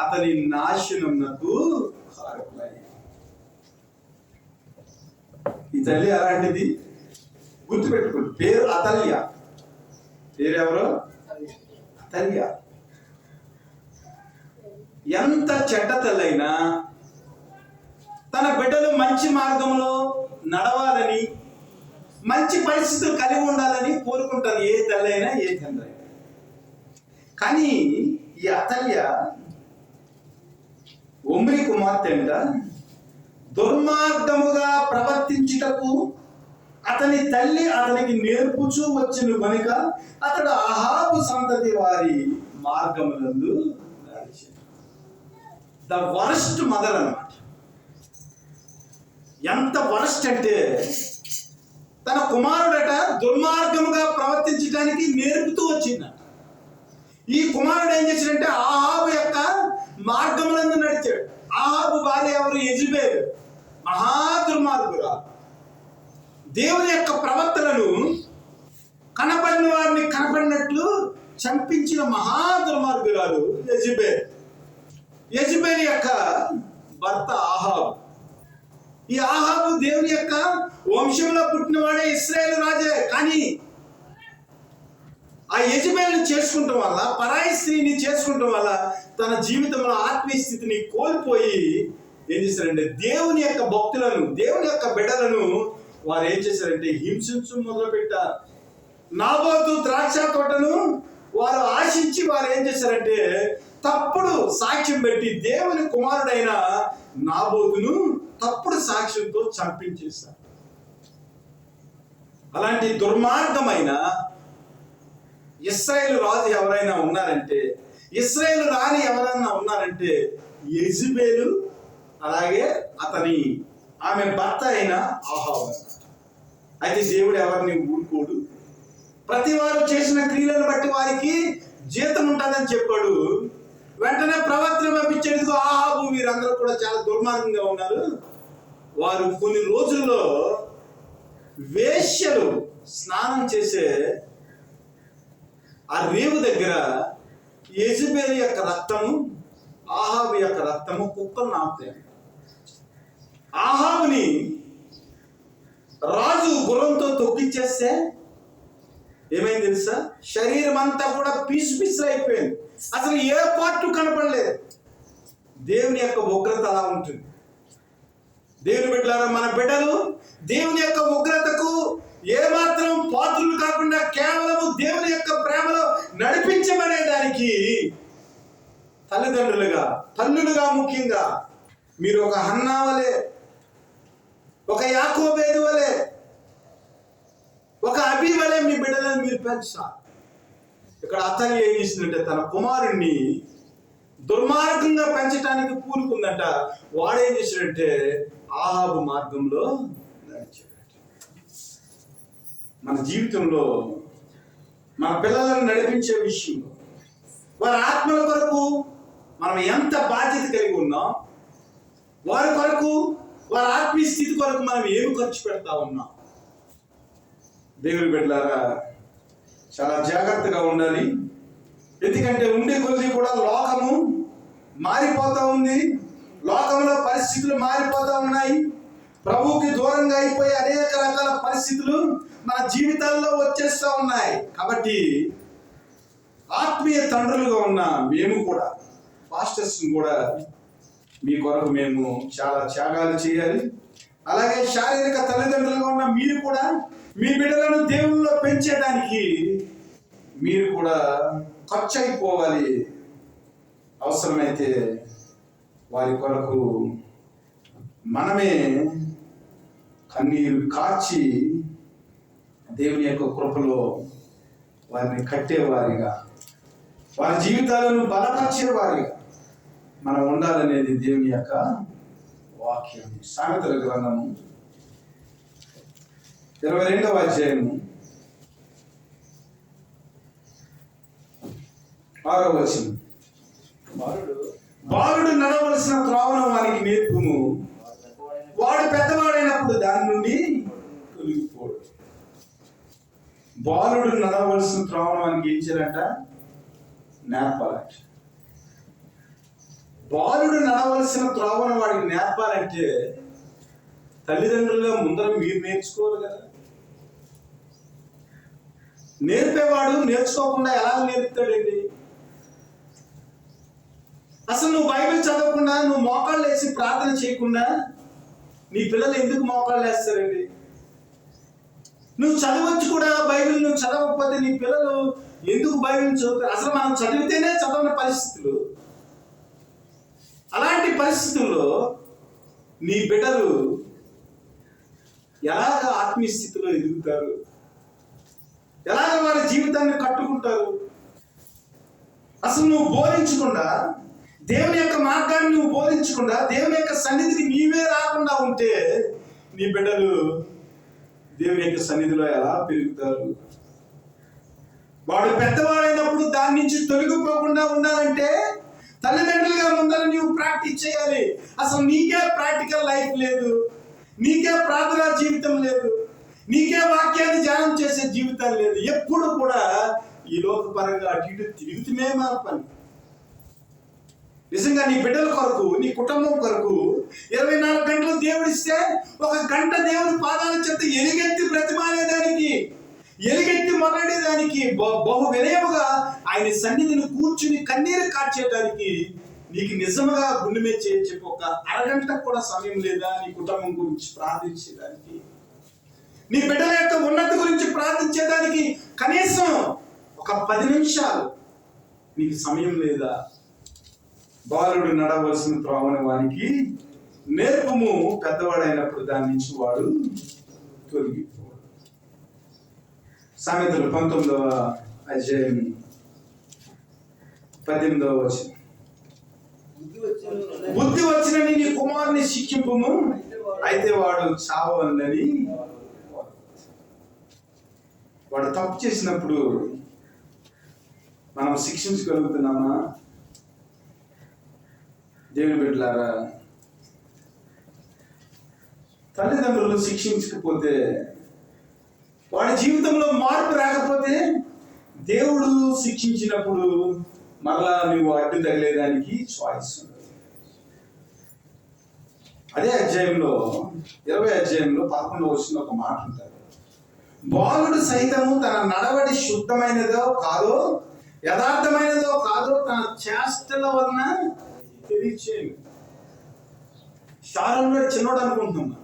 అతని నాశనమునకు కారకులై. ఈ తల్లి అలాంటిది గుర్తుపెట్టుకోండి. పేరు అతల్యా. పేరెవరో? అతల్యా. ఎంత చెడ్డ తల్లైనా తన బిడ్డలు మంచి మార్గంలో నడవాలని, మంచి పరిస్థితులు కలిగి ఉండాలని కోరుకుంటారు ఏ తల్లైనా, ఏ తండ్రి అయినా. కానీ ఈ అతల్యా ఒమ్రీ కుమార్తె అంట దుర్మార్గముగా ప్రవర్తించుటకు అతని తల్లి అతనికి నేర్పుచూ వచ్చెను గనుక అతడు ఆహాబు సంతతి వారి మార్గములందు నడిచెను. ద వరస్ట్ మదర్ అన్నమాట. ఎంత వరస్ట్ అంటే తన కుమారుడట దుర్మార్గముగా ప్రవర్తించడానికి నేర్పుతూ వచ్చిందట. ఈ కుమారుడు ఏం చేశాడంటే ఆహాబు యొక్క మార్గములందు నడిచాడు. ఆహాబు భార్య ఎవరు? యెజబెల్. మహా దుర్మార్గురాలు. దేవుని యొక్క ప్రవర్తనను కనపడిన వారిని కనపడినట్లు చంపించిన మహా దుర్మార్గురాలు యెజబెల్. యెజబెల్ యొక్క భర్త ఆహాబు. ఈ ఆహాబు దేవుని యొక్క వంశంలో పుట్టినవాడే, ఇశ్రాయేలు రాజే. కానీ ఆ యెజబెల్ని చేసుకుంటాం వల్ల, పరాయి స్త్రీని చేసుకుంటాం వల్ల తన జీవితంలో ఆత్మీయ స్థితిని కోల్పోయి ఏం చేశారంటే దేవుని యొక్క భక్తులను, దేవుని యొక్క బిడ్డలను వారు ఏం చేశారంటే హింసించు మొదలు పెట్టారు. నాబోతు ద్రాక్ష తోటను వారు ఆశించి వారు ఏం చేశారంటే తప్పుడు సాక్ష్యం పెట్టి దేవుని కుమారుడైన నాబోతును తప్పుడు సాక్ష్యంతో చంపించేశారు. అలాంటి దుర్మార్గమైన ఇశ్రాయేలు రాజు ఎవరైనా ఉన్నారంటే, ఇశ్రాయేలు రాణి ఎవరైనా ఉన్నారంటే యెజబెలు, అలాగే ఆమె భర్త అయిన ఆహాబు. అయితే దేవుడు ఎవరిని ఊరుకోడు. ప్రతి వారు చేసిన క్రియలను బట్టి వారికి జీతం ఉంటుందని చెప్పాడు. వెంటనే ప్రవక్తను పంపించేందుకు ఆహాబు వీరందరూ కూడా చాలా దుర్మార్గంగా ఉన్నారు. వారు కొన్ని రోజుల్లో వేశ్యలు స్నానం చేసే ఆ రేవు దగ్గర యెజబెలు యొక్క రక్తము, ఆహాబు యొక్క రక్తము కుక్కలు నాపుతాయి. ఆహాబుని రాజు గుర్రంతో తొక్కిచ్చేస్తే ఏమైంది తెలుసా? శరీరం అంతా కూడా పీసు పీసులు అయిపోయింది. అసలు ఏ పార్ట్ కనపడలేదు. దేవుని యొక్క ఉగ్రత అలా ఉంటుంది. దేవుని బిడ్డలారా, మన బిడ్డలు దేవుని యొక్క ఉగ్రతకు ఏమాత్రం పాత్రులు కాకుండా కేవలము దేవుని యొక్క ప్రేమలో నడిపించమనే దానికి తల్లిదండ్రులుగా, తల్లులుగా ముఖ్యంగా మీరు ఒక హన్నా వలె, ఒక యాకోబేదు వలె, ఒక అబీ వలె మీ బిడ్డలను మీరు పెంచాలి. ఇక్కడ అతల్యా ఏం చేసిందంటే తన కుమారుణ్ణి దుర్మార్గంగా పెంచడానికి పూనుకుందంట. వాడేం చేశాడంటే ఆహాబు మార్గంలో నడిచాడు. మన జీవితంలో మన పిల్లలను నడిపించే విషయంలో వారి ఆత్మల కొరకు మనం ఎంత బాధ్యత కలిగి ఉన్నాం, వారి కొరకు వారి ఆత్మీయ స్థితి కొరకు మనం ఏమి ఖర్చు పెడతా ఉన్నాం. దేవుని బిడ్డలారా, చాలా జాగ్రత్తగా ఉండాలి. ఎందుకంటే ఉండే కొద్ది కూడా లోకము మారిపోతా ఉంది. లోకంలో పరిస్థితులు మారిపోతా ఉన్నాయి. ప్రభువుకి దూరంగా అయిపోయి అనేక రకాల పరిస్థితులు మన జీవితాల్లో వచ్చేస్తూ ఉన్నాయి. కాబట్టి ఆత్మీయ తండ్రులుగా ఉన్న మేము కూడా, పాస్టర్స్ కూడా మీ కొరకు మేము చాలా త్యాగాలు చేయాలి. అలాగే శారీరక తల్లిదండ్రులుగా ఉన్న మీరు కూడా మీ బిడ్డలను దేవుళ్ళలో పెంచేదానికి మీరు కూడా ఖర్చు అయిపోవాలి. అవసరమైతే వారి కొరకు మనమే కన్నీరు కార్చి దేవుని యొక్క కృపలో వారిని కట్టేవారిగా, వారి జీవితాలను బలపరిచేవారిగా మనం ఉండాలనేది దేవుని యొక్క వాక్యం. సామెతల గ్రంథము 22వ అధ్యాయము 6వ వచనం. బాలుడు నడవలసిన త్రోవను వానికి నేర్పుము, వాడు పెద్దవాడైనప్పుడు దాని నుండి తొలగిపోడు. బాలుడు నడవలసిన త్రోవను వానికి ఏం చేయాలంట? నేర్పాలంట. బాలుడు నడవలసిన త్రోవను వాడికి నేర్పాలంటే తల్లిదండ్రులుగా ముందర మీరు నేర్చుకోవాలి కదా. నేర్పేవాడు నేర్చుకోకుండా ఎలా నేర్పుతాడండి? అసలు నువ్వు బైబిల్ చదవకుండా, నువ్వు మోకాళ్ళు వేసి ప్రార్థన చేయకుండా నీ పిల్లలు ఎందుకు మోకాళ్ళు వేస్తారండి? నువ్వు చదవచ్చు కూడా బైబిల్, నువ్వు చదవకపోతే నీ పిల్లలు ఎందుకు బైబిల్ చదువుతారు? అసలు మనం చదివితేనే చదవని పరిస్థితులు. అలాంటి పరిస్థితుల్లో నీ బిడ్డలు ఎలాగ ఆత్మీయ స్థితిలో ఎదుగుతారు? ఎలాగ వారి జీవితాన్ని కట్టుకుంటారు? అసలు నువ్వు బోధించకుండా, దేవుని యొక్క మార్గాన్ని నువ్వు బోధించకుండా, దేవుని యొక్క సన్నిధికి నీవే రాకుండా ఉంటే నీ బిడ్డలు దేవుని యొక్క సన్నిధిలో ఎలా పెరుగుతారు? వాడు పెద్దవాడైనప్పుడు దాని నుంచి తొలగిపోకుండా ఉండాలంటే తల్లిదండ్రులుగా ముందర నువ్వు ప్రాక్టీస్ చేయాలి. అసలు నీకే ప్రాక్టికల్ లైఫ్ లేదు, నీకే ప్రార్థనా జీవితం లేదు, నీకే వాక్యాన్ని ధ్యానం చేసే జీవితం లేదు. ఎప్పుడు కూడా ఈ లోకపరంగా అటు ఇటు తిరుగుతూనే మా పని. నిజంగా నీ బిడ్డల కొరకు, నీ కుటుంబం కొరకు 24 గంటలు దేవుడిస్తే 1 గంట దేవుని పాదాల చెంత ఎలుగెత్తి బ్రతిమాలేదానికి, ఎలుగెత్తి మొదలెడేదానికి, బహు వినయముగా ఆయన సన్నిధిని కూర్చుని కన్నీరు కార్చేయడానికి నీకు నిజముగా గుండె మీద చెప్పి 1 అరగంట కూడా సమయం లేదా నీ కుటుంబం గురించి ప్రార్థించేదానికి, నీ బిడ్డల యొక్క ఉన్నతి గురించి ప్రార్థించేదానికి కనీసం 10 నిమిషాలు నీకు సమయం లేదా? బాలుడు నడవలసిన త్రోవను వానికి నేర్పము, పెద్దవాడైనప్పుడు దాని నుంచి వాడు తొలగిపోడు. సామెతలు 19వ అధ్యాయం 18వ వచనం. బుద్ధి వచ్చినని నీ కుమారుని శిక్షింపుము, అయితే వాడు చావవలనని. వాడు తప్పు చేసినప్పుడు మనం శిక్షించగలుగుతున్నామా? దేవుని బిడ్డలారా, తల్లిదండ్రులు శిక్షించకపోతే, వాడి జీవితంలో మార్పు రాకపోతే, దేవుడు శిక్షించినప్పుడు మరలా నువ్వు అడ్డు తగిలేదానికి చాయిస్ ఉండదు. అదే అధ్యాయంలో 20వ అధ్యాయంలో 11వ వచనంలో ఒక మాట ఉంటారు. బాలుడు సైతము తన నడవడి శుద్ధమైనదో కాదో, యథార్థమైనదో కాదో తన చేష్టల వలన తెలియచేయండి. షారోన్ చిన్నోడు అనుకుంటున్నా,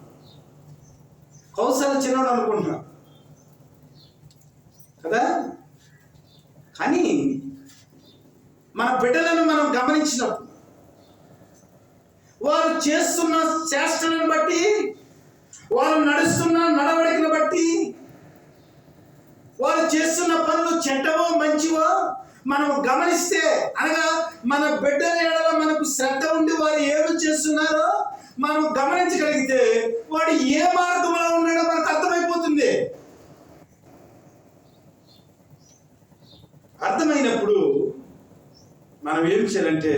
కౌశల చిన్నోడు అనుకుంటున్నా కదా. కానీ మన బిడ్డలను మనం గమనించినప్పుడు వారు చేస్తున్న చేష్టలను బట్టి, వారు నడుస్తున్న నడవడికను బట్టి, వారు చేస్తున్న పనులు చెడ్డవో మంచివో మనం గమనిస్తే, అనగా మన బిడ్డల ఎడల మనకు శ్రద్ధ ఉండి వారు ఏమి చేస్తున్నారో మనం గమనించగలిగితే వాడు ఏ మార్గంలో ఉన్నాడో మనకు అర్థమైపోతుంది. అర్థమైనప్పుడు మనం ఏం చేయాలంటే,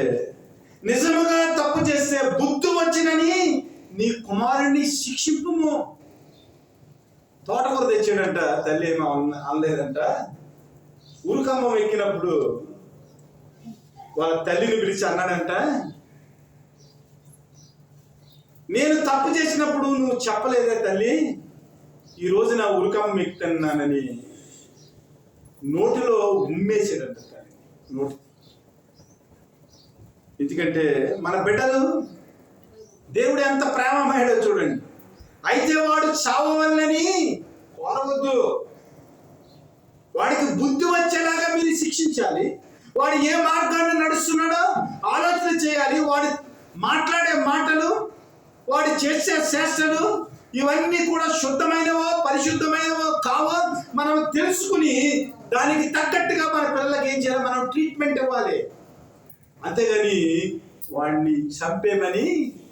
నిజముగా తప్పు చేస్తే బుద్ధి వచ్చినని నీ కుమారుణ్ణి శిక్షింపుము. తోటకూర తెచ్చాడంట, తల్లి ఏమో అనలేదంట. ఉరుకమ్మం ఎక్కినప్పుడు వాళ్ళ తల్లిని పిలిచి అన్నాడంట, నేను తప్పు చేసినప్పుడు నువ్వు చెప్పలేదే తల్లి, ఈరోజు నా ఉరుకమ్మం ఎక్కుతున్నానని నోటిలో ఉమ్మేసాడంట తల్లి నోటి. ఎందుకంటే మన బిడ్డలు దేవుడు ఎంత ప్రేమమయ్యాడో చూడండి. అయితే వాడు చావవల్లని కోరవద్దు, వాడికి బుద్ధి వచ్చేలాగా మీరు శిక్షించాలి. వాడు ఏ మార్గాన్ని నడుస్తున్నాడో ఆలోచన చేయాలి. వాడు మాట్లాడే మాటలు, వాడు చేసే చేష్టలు ఇవన్నీ కూడా శుద్ధమైనవో పరిశుద్ధమైనవో కావో మనం తెలుసుకుని దానికి తగ్గట్టుగా మన పిల్లలకి ఏం చేయాలి, మనం ట్రీట్మెంట్ ఇవ్వాలి. అంతేగాని వాడిని చంపేమని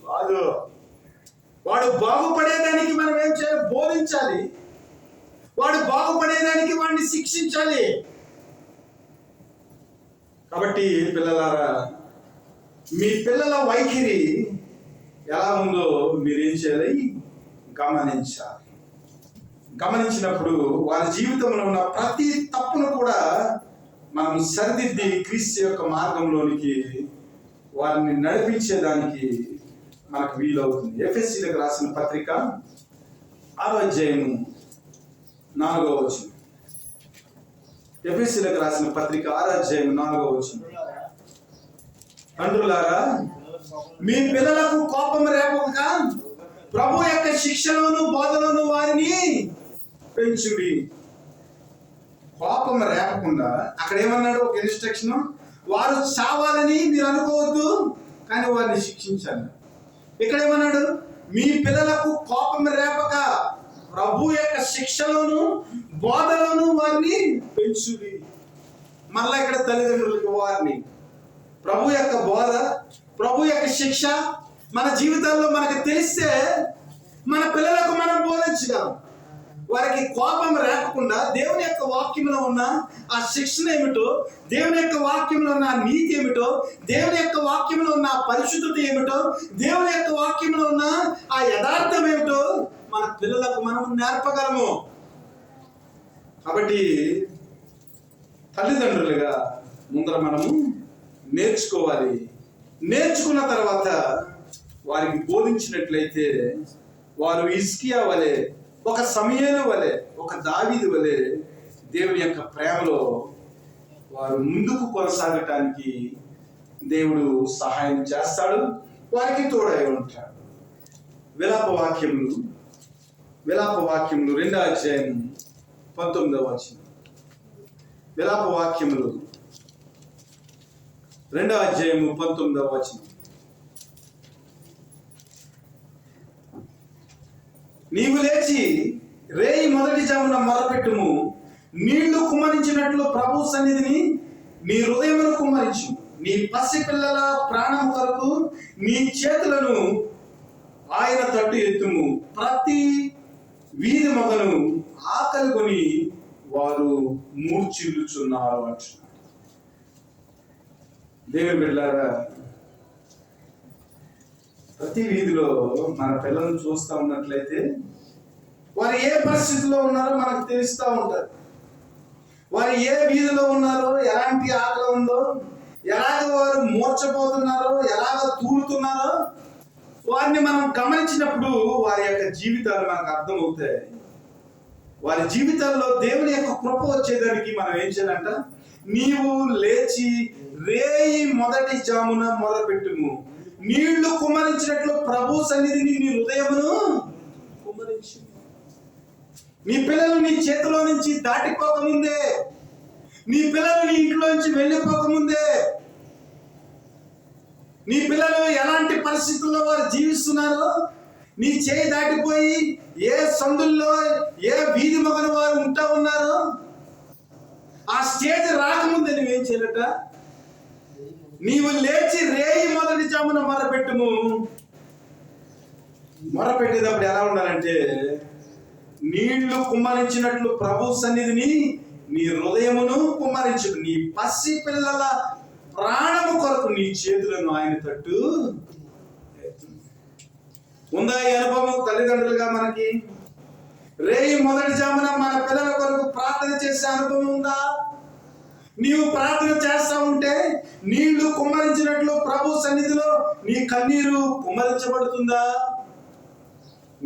కాదు. వాడు బాగుపడేదానికి మనం ఏం చేయాలి, బోధించాలి. వాడు బాగుపడేదానికి వాడిని శిక్షించాలి. కాబట్టి పిల్లలారా, మీ పిల్లల వైఖరి ఎలా ఉందో మీరేం చేయాలి, గమనించాలి. గమనించినప్పుడు వారి జీవితంలో ఉన్న ప్రతి తప్పును కూడా మనం సరిదిద్ది క్రీస్తు యొక్క మార్గంలోనికి వారిని నడిపించేదానికి మనకు వీలవుతుంది. ఎఫెసీలకు రాసిన పత్రిక 6వ అధ్యాయము 4వ వచనం. ఎఫెసీలకు రాసిన పత్రిక 6వ అధ్యాయం 4వ వచనం. తండ్రులారా, మీ పిల్లలకు కోపం రేపక ప్రభు యొక్క శిక్షలోను బోధలోను వారిని పెంచుడి. కోపం రేపకుండా అక్కడ ఏమన్నాడు, ఒక ఇన్స్ట్రక్షన్, వారు చావాలని మీరు అనుకోవద్దు కానీ వారిని శిక్షించాలి. ఇక్కడ ఏమన్నాడు, మీ పిల్లలకు కోపం రేపక ప్రభు యొక్క శిక్షలోను బోధలోను వారిని పెంచుడి. మళ్ళా ఇక్కడ తల్లిదండ్రులకు వారిని ప్రభు యొక్క బోధ, ప్రభు యొక్క శిక్ష మన జీవితాల్లో మనకు తెలిస్తే మన పిల్లలకు మనం బోధించగలం. వారికి కోపం రేపకుండా దేవుని యొక్క వాక్యంలో ఉన్న ఆ శిక్షణ ఏమిటో, దేవుని యొక్క వాక్యంలో ఉన్న నీతి ఏమిటో, దేవుని యొక్క వాక్యంలో ఉన్న పరిశుద్ధత ఏమిటో, దేవుని యొక్క వాక్యంలో ఉన్న ఆ యథార్థం ఏమిటో మన పిల్లలకు మనం నేర్పగలము. కాబట్టి తల్లిదండ్రులుగా ముందర మనము నేర్చుకోవాలి. నేర్చుకున్న తర్వాత వారికి బోధించినట్లయితే వారు హిజ్కియా వలె, ఒక సమూయేలు వలె, ఒక దావీదు వలె దేవుని యొక్క ప్రేమలో వారు ముందుకు కొనసాగటానికి దేవుడు సహాయం చేస్తాడు, వారికి తోడై ఉంటాడు. విలాప వాక్యములు 2వ అధ్యాయం 19వ వచనం. విలాప వాక్యములు 2వ అధ్యాయం 19వ వచనం. నీవు లేచి రేయి మొదటి జామున మొరపెట్టుము, నీళ్లు కుమ్మరించినట్లు ప్రభు సన్నిధిని నీ హృదయమును కుమ్మరించు. నీ పసి పిల్లల ప్రాణం కొరకు నీ చేతులను ఆయన తట్టు ఎత్తుము. ప్రతి వీధి మగను ఆకలి కొని వారు మూర్ఛిల్లుచున్నారు అంటున్నారు. దేవుని బిడ్డలారా, ప్రతి వీధిలో మన పిల్లలను చూస్తూ ఉన్నట్లయితే వారు ఏ పరిస్థితిలో ఉన్నారో మనకు తెలుస్తూ ఉంటారు. వారు ఏ వీధిలో ఉన్నారో, ఎలాంటి ఆకలి ఉందో, ఎలాగ వారు మూర్చపోతున్నారో, ఎలాగ తూలుతున్నారో వారిని మనం గమనించినప్పుడు వారి యొక్క జీవితాలు మనకు అర్థమవుతాయి. వారి జీవితాల్లో దేవుని యొక్క కృప వచ్చేదానికి మనం ఏం చేయాలంట, నీవు లేచి రేయి మొదటి జామున మొదలుపెట్టుము, నీళ్లు కుమ్మరించినట్లు ప్రభు సన్నిధిని నీ హృదయమును కుమ్మరించు. నీ పిల్లలు నీ చేతిలో నుంచి దాటిపోకముందే, నీ పిల్లలు నీ ఇంట్లో నుంచి వెళ్ళిపోకముందే, నీ పిల్లలు ఎలాంటి పరిస్థితుల్లో వారు జీవిస్తున్నారో, నీ చేయి దాటిపోయి ఏ సందుల్లో ఏ వీధి మగను వారు ఉంటా ఉన్నారో ఆ స్టేజ్ రాకముందే నువ్వేం చేయాలట? నీవు లేచి రేయి మొదటి జామున మొరపెట్టుము. మొరపెట్టేటప్పుడు ఎలా ఉండాలంటే, నీళ్లు కుమ్మరించినట్లు ప్రభు సన్నిధిని నీ హృదయమును కుమ్మరించు. నీ పసి పిల్లల ప్రాణము కొరకు నీ చేతులను ఆయన తట్టు. ఉందా ఈ అనుభవం తల్లిదండ్రులుగా మనకి? రేయి మొదటి జామున మన పిల్లల కొరకు ప్రార్థన చేసే అనుభవం ఉందా? నీవు ప్రార్థన చేస్తా ఉంటే నీళ్లు కుమ్మరించినట్లు ప్రభు సన్నిధిలో నీ కన్నీరు కుమ్మరించబడుతుందా?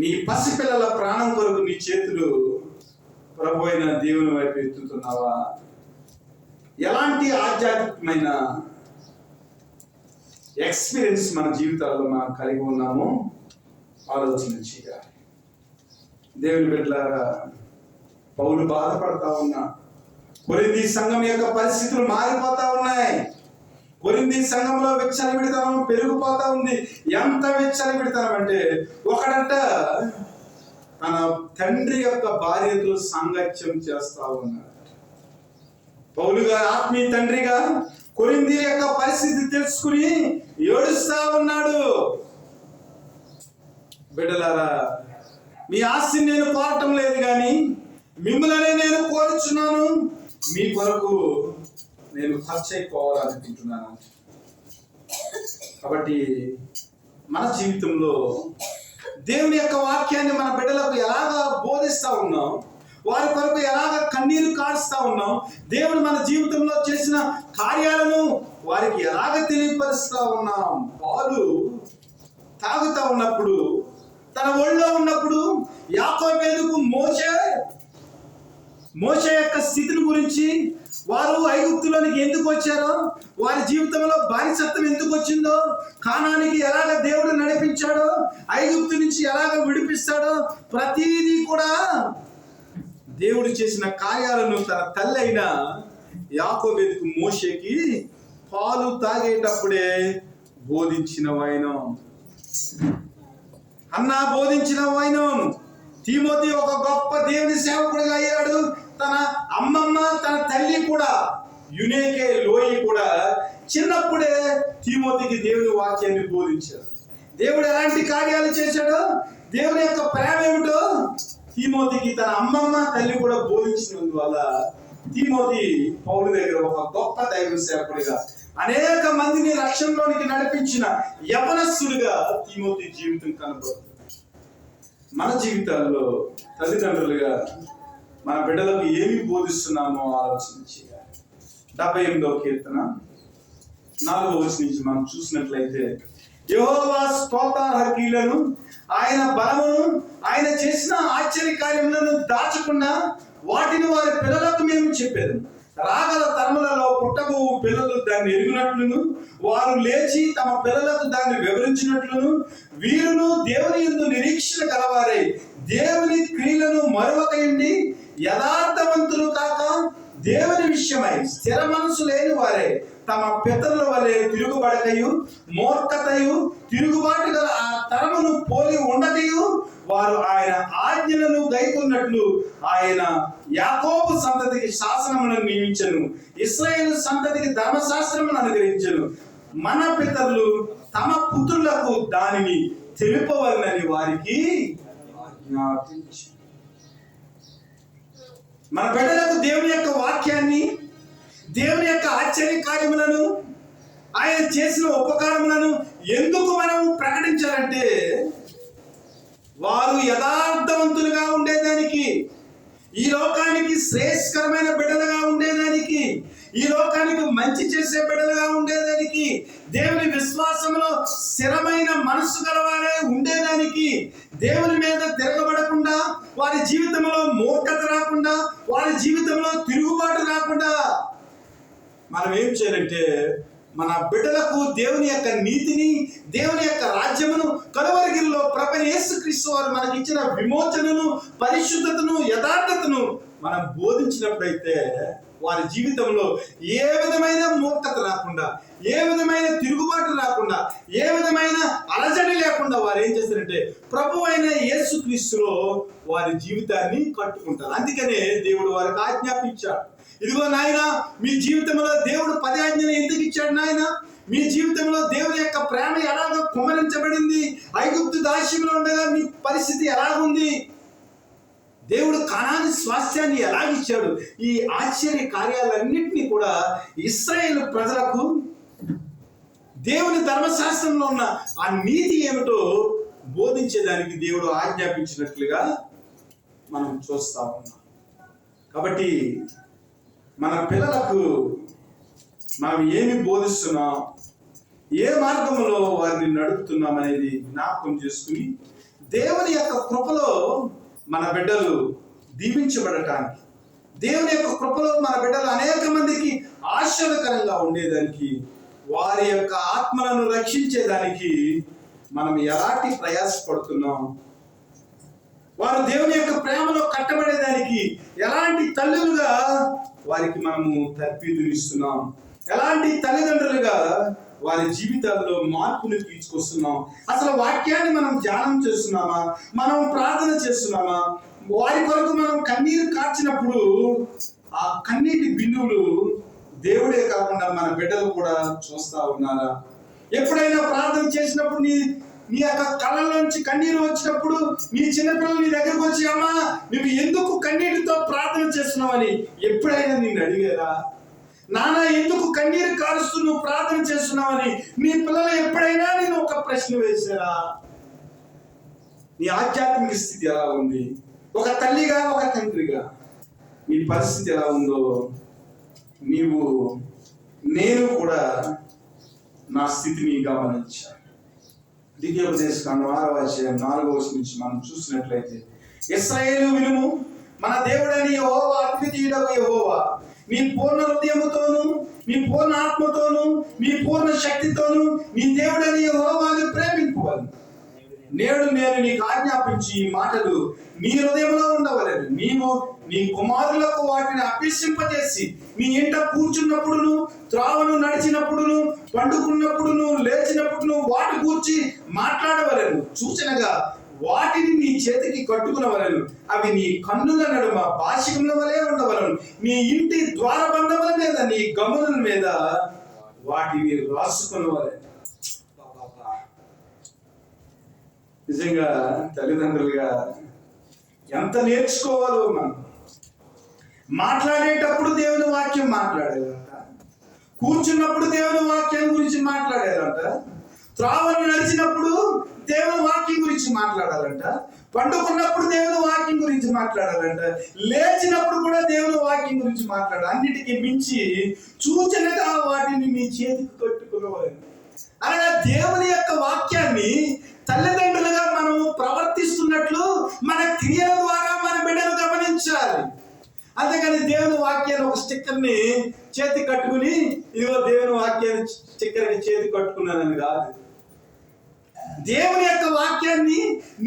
నీ పసిపిల్లల ప్రాణం కొరకు నీ చేతులు ప్రభు అయిన దేవుని వైపు ఎత్తుతున్నావా? ఎలాంటి ఆధ్యాత్మికమైన ఎక్స్పీరియన్స్ మన జీవితాల్లో మనం కలిగి ఉన్నామో ఆలోచన చేయాలి. దేవుని బిడ్డలారా, పౌలు బాధపడతా ఉన్నా. కొరింథీ సంఘం యొక్క పరిస్థితులు మారిపోతా ఉన్నాయి. కొరింథీ సంఘంలో విచ్చలవిడితనం పెరిగిపోతా ఉంది. ఎంత విచ్చలవిడితనం అంటే, ఒకడంట తన తండ్రి యొక్క భార్యతో సాంగత్యం చేస్తా ఉన్నాడు. పౌలు గారు ఆత్మీయ తండ్రిగా కొరింథీ యొక్క పరిస్థితి తెలుసుకుని ఏడుస్తా ఉన్నాడు. బిడ్డలారా, మీ ఆస్తిని నేను కోరటం లేదు కానీ మిమ్మల్ని నేను కోరుచున్నాను. మీ కొరకు నేను ఖర్చు అయిపోవాలనుకుంటున్నాను. కాబట్టి మన జీవితంలో దేవుని యొక్క వాక్యాన్ని మన బిడ్డలకు ఎలాగా బోధిస్తా ఉన్నాం, వారి కొరకు ఎలాగ కన్నీరు కారుస్తా ఉన్నాం, దేవుడు మన జీవితంలో చేసిన కార్యాలను వారికి ఎలాగ తెలియపరుస్తా ఉన్నాం. పాలు తాగుతా ఉన్నప్పుడు, తన ఒళ్ళో ఉన్నప్పుడు యాకోబేలుకు మోషే యొక్క స్థితిని గురించి, వారు ఐగుప్తులోనికి ఎందుకు వచ్చారో, వారి జీవితంలో బానిసత్వం ఎందుకు వచ్చిందో, కానానికి ఎలాగ దేవుడు నడిపించాడో, ఐగుప్తు నుంచి ఎలాగ విడిపిస్తాడో, ప్రతిదీ కూడా దేవుడు చేసిన కార్యాలను తన తల్లి అయిన యాకోబేలుకు మోషేకి పాలు తాగేటప్పుడే బోధించిన వైనం. అన్నా బోధించిన వైనం. తిమోతి ఒక గొప్ప దేవుని సేవకుడిగా అయ్యాడు. తన అమ్మమ్మ, తన తల్లి కూడా, యునేకే లోయి కూడా చిన్నప్పుడే తిమోతికి దేవుని వాక్యాన్ని బోధించాడు. దేవుడు ఎలాంటి కార్యాలు చేశాడో, దేవుని యొక్క ప్రేమ ఏమిటో తిమోతికి తన అమ్మమ్మ, తల్లి కూడా బోధించినందువల్ల తిమోతి పౌలు దగ్గర ఒక గొప్ప దైవ సేవకుడిగా, అనేక మందిని రక్షణలోనికి నడిపించిన యవనస్తుడిగా తిమోతి జీవితం కనబడుతుంది. మన జీవితాల్లో తల్లిదండ్రులుగా మన బిడ్డలకు ఏమి బోధిస్తున్నామో ఆలోచన చేయాలి. 78వ కీర్తన 4వ వచనం నుంచి మనం చూసినట్లయితే, యెహోవా స్తోత్రార్హ క్రియలను, ఆయన బలమును, ఆయన చేసిన ఆశ్చర్య కార్యములను దాచకుండా వాటిని వారి పిల్లలకు మేము చెప్పేది. రాగల తరములలో పుట్టబోవు పిల్లలు దాన్ని ఎరిగినట్లును, వారు లేచి తమ పిల్లలకు దాన్ని వివరించినట్లును, వీరును దేవుని యందు నిరీక్షణ గలవారై దేవుని క్రియలను మరువకయండి, యథార్థవంతులు కాక దేవుని విషయమై స్థిర మనసు లేని వారే తమ పితరుల వలె తిరుగుబడకయు మూర్ఖతయు తిరుగుబాటు గల ఆ తరమును పోలి ఉండకయు, వారు ఆయన ఆజ్ఞలను గైకొన్నట్లు ఆయన యాకోబు సంతతికి శాసనములను నియమించెను, ఇశ్రాయేలు సంతతికి ధర్మశాస్త్రమును అనుగ్రహించెను. మన పితరులు తమ పుత్రులకు దానిని తెలుపవలనని వారికి ఆజ్ఞాపించెను. మన బిడ్డలకు దేవుని యొక్క వాక్యాన్ని, దేవుని యొక్క ఆశ్చర్య కార్యములను, ఆయన చేసిన ఉపకారములను ఎందుకు మనం ప్రకటించాలంటే, వారు యథార్థవంతులుగా ఉండేదానికి, ఈ లోకానికి శ్రేయస్కరమైన బిడ్డలుగా ఉండేదానికి, ఈ లోకానికి మంచి చేసే బిడ్డలుగా ఉండేదానికి, దేవుని విశ్వాసంలో స్థిరమైన మనసు గలవారే ఉండేదానికి, దేవుని మీద తిరగబడకుండా, వారి జీవితంలో మూర్ఖత రాకుండా, వారి జీవితంలో తిరుగుబాటు రాకుండా మనం ఏం చేయాలంటే, మన బిడ్డలకు దేవుని యొక్క నీతిని, దేవుని యొక్క రాజ్యమును, కలువరిగిరిలో ప్రభువైన యేసుక్రీస్తు వారు మనకి ఇచ్చిన విమోచనను, పరిశుద్ధతను, యథార్థతను మనం బోధించినప్పుడైతే వారి జీవితంలో ఏ విధమైన మూర్ఖత రాకుండా, ఏ విధమైన తిరుగుబాటు రాకుండా, ఏ విధమైన అలజడి లేకుండా వారు ఏం చేస్తారంటే ప్రభు అయిన యేసుక్రీస్తులో వారి జీవితాన్ని కట్టుకుంటారు. అందుకనే దేవుడు వారికి ఆజ్ఞాపించాడు, ఇదిగో నాయన మీ జీవితంలో దేవుడు 10 ఆజ్ఞలు ఎందుకు ఇచ్చాడు నాయన? మీ జీవితంలో దేవుని యొక్క ప్రేమ ఎలాగో కుమ్మరించబడింది, ఐగుప్తు దాస్యంలో ఉండగా మీ పరిస్థితి ఎలాగుంది, దేవుడు కనాను స్వాస్థ్యాన్ని ఎలాగిచ్చాడు, ఈ ఆశ్చర్య కార్యాలన్నింటినీ కూడా ఇశ్రాయేలు ప్రజలకు దేవుని ధర్మశాస్త్రంలో ఉన్న ఆ నీతి ఏమిటో బోధించేదానికి దేవుడు ఆజ్ఞాపించినట్లుగా మనం చూస్తా ఉన్నాం. కాబట్టి మన పిల్లలకు మనం ఏమి బోధిస్తున్నాం, ఏ మార్గంలో వారిని నడుపుతున్నాం అనేది జ్ఞాపకం చేసుకుని దేవుని యొక్క కృపలో మన బిడ్డలు దీవించబడటానికి, దేవుని యొక్క కృపలో మన బిడ్డలు అనేక మందికి ఆశ్చర్యకరంగా ఉండేదానికి, వారి యొక్క ఆత్మలను రక్షించేదానికి మనం ఎలాంటి ప్రయాసపడుతున్నాం, వారు దేవుని యొక్క ప్రేమలో కట్టబడేదానికి ఎలాంటి తల్లులుగా వారికి మనము తర్ఫీదునిస్తున్నాం, ఎలాంటి తల్లిదండ్రులుగా వారి జీవితాల్లో మార్పుని తీసుకొస్తున్నాం, అసలు వాక్యాన్ని మనం ధ్యానం చేస్తున్నామా, మనం ప్రార్థన చేస్తున్నామా, వారి కొరకు మనం కన్నీరు కార్చినప్పుడు ఆ కన్నీటి బిందువులు దేవుడే కాకుండా మన బిడ్డలు కూడా చూస్తా ఉన్నారా? ఎప్పుడైనా ప్రార్థన చేసినప్పుడు నీ యొక్క కళ్ళలోంచి కన్నీరు వచ్చినప్పుడు నీ చిన్నపిల్లలు నీ దగ్గరకు వచ్చి అమ్మా నువ్వు ఎందుకు కన్నీటితో ప్రార్థన చేస్తున్నావని ఎప్పుడైనా నిన్ను అడిగారా? నాన్న ఎందుకు కన్నీరు కారుస్తూ నువ్వు ప్రార్థన చేస్తున్నావని నీ పిల్లలు ఎప్పుడైనా నేను ఒక ప్రశ్న వేశారా? నీ ఆధ్యాత్మిక స్థితి ఎలా ఉంది? ఒక తల్లిగా ఒక తండ్రిగా నీ పరిస్థితి ఎలా ఉందో నేను కూడా నా స్థితిని గమనించాను. ద్వితీయోపదేశకాండం 6వ అధ్యాయం 4వ వచనం నుంచి మనం చూసినట్లయితే, ఇశ్రాయేలు వినుము, మన దేవుడని యెహోవా అద్వితీయుడగు యెహోవా నీ పూర్ణ హృదయముతోను నీ పూర్ణ ఆత్మతోను నీ పూర్ణ శక్తితోను నీ దేవుడని యెహోవాను ప్రేమింపవలెను. నేడు నేను నీకు ఆజ్ఞాపించి ఈ మాటలు నీ హృదయంలో ఉండవలెను. నీవు నీ కుమారులకు వాటిని అభ్యసింపజేసి నీ ఇంట కూర్చున్నప్పుడును, త్రావను నడిచినప్పుడును, పండుకున్నప్పుడును, లేచినప్పుడును వాటి గూర్చి మాట్లాడవలెను. సూచనగా వాటిని నీ చేతికి కట్టుకునవలెను. అవి నీ కన్నుల నడుమ భాషికముల వలె ఉండవలెను. నీ ఇంటి ద్వారబంధముల మీద నీ గమనుల మీద వాటిని రాసుకునవలెను. నిజంగా తల్లిదండ్రులుగా ఎంత నేర్చుకోవాలో మనం. మాట్లాడేటప్పుడు దేవుని వాక్యం మాట్లాడాలంట, కూర్చున్నప్పుడు దేవుని వాక్యం గురించి మాట్లాడాలంట, త్రావను నడిచినప్పుడు దేవుని వాక్యం గురించి మాట్లాడాలంట, పండుకున్నప్పుడు దేవుని వాక్యం గురించి మాట్లాడాలంట, లేచినప్పుడు కూడా దేవుని వాక్యం గురించి మాట్లాడాలి. అన్నిటికీ మించి సూచనగా వాటిని మీ చేతికి కట్టుకోవాలి. అనగా దేవుని యొక్క వాక్యాన్ని తల్లిదండ్రులుగా మనము ప్రవర్తిస్తున్నట్లు మన క్రియల ద్వారా మన బిడ్డను గమనించాలి. అంతేగాని దేవుని వాక్యాన్ని ఒక స్టిక్కర్ని చేతి కట్టుకుని ఇదిగో దేవుని వాక్యాన్ని స్టిక్కర్ని చేతి కట్టుకున్నానని కాదు. దేవుని యొక్క వాక్యాన్ని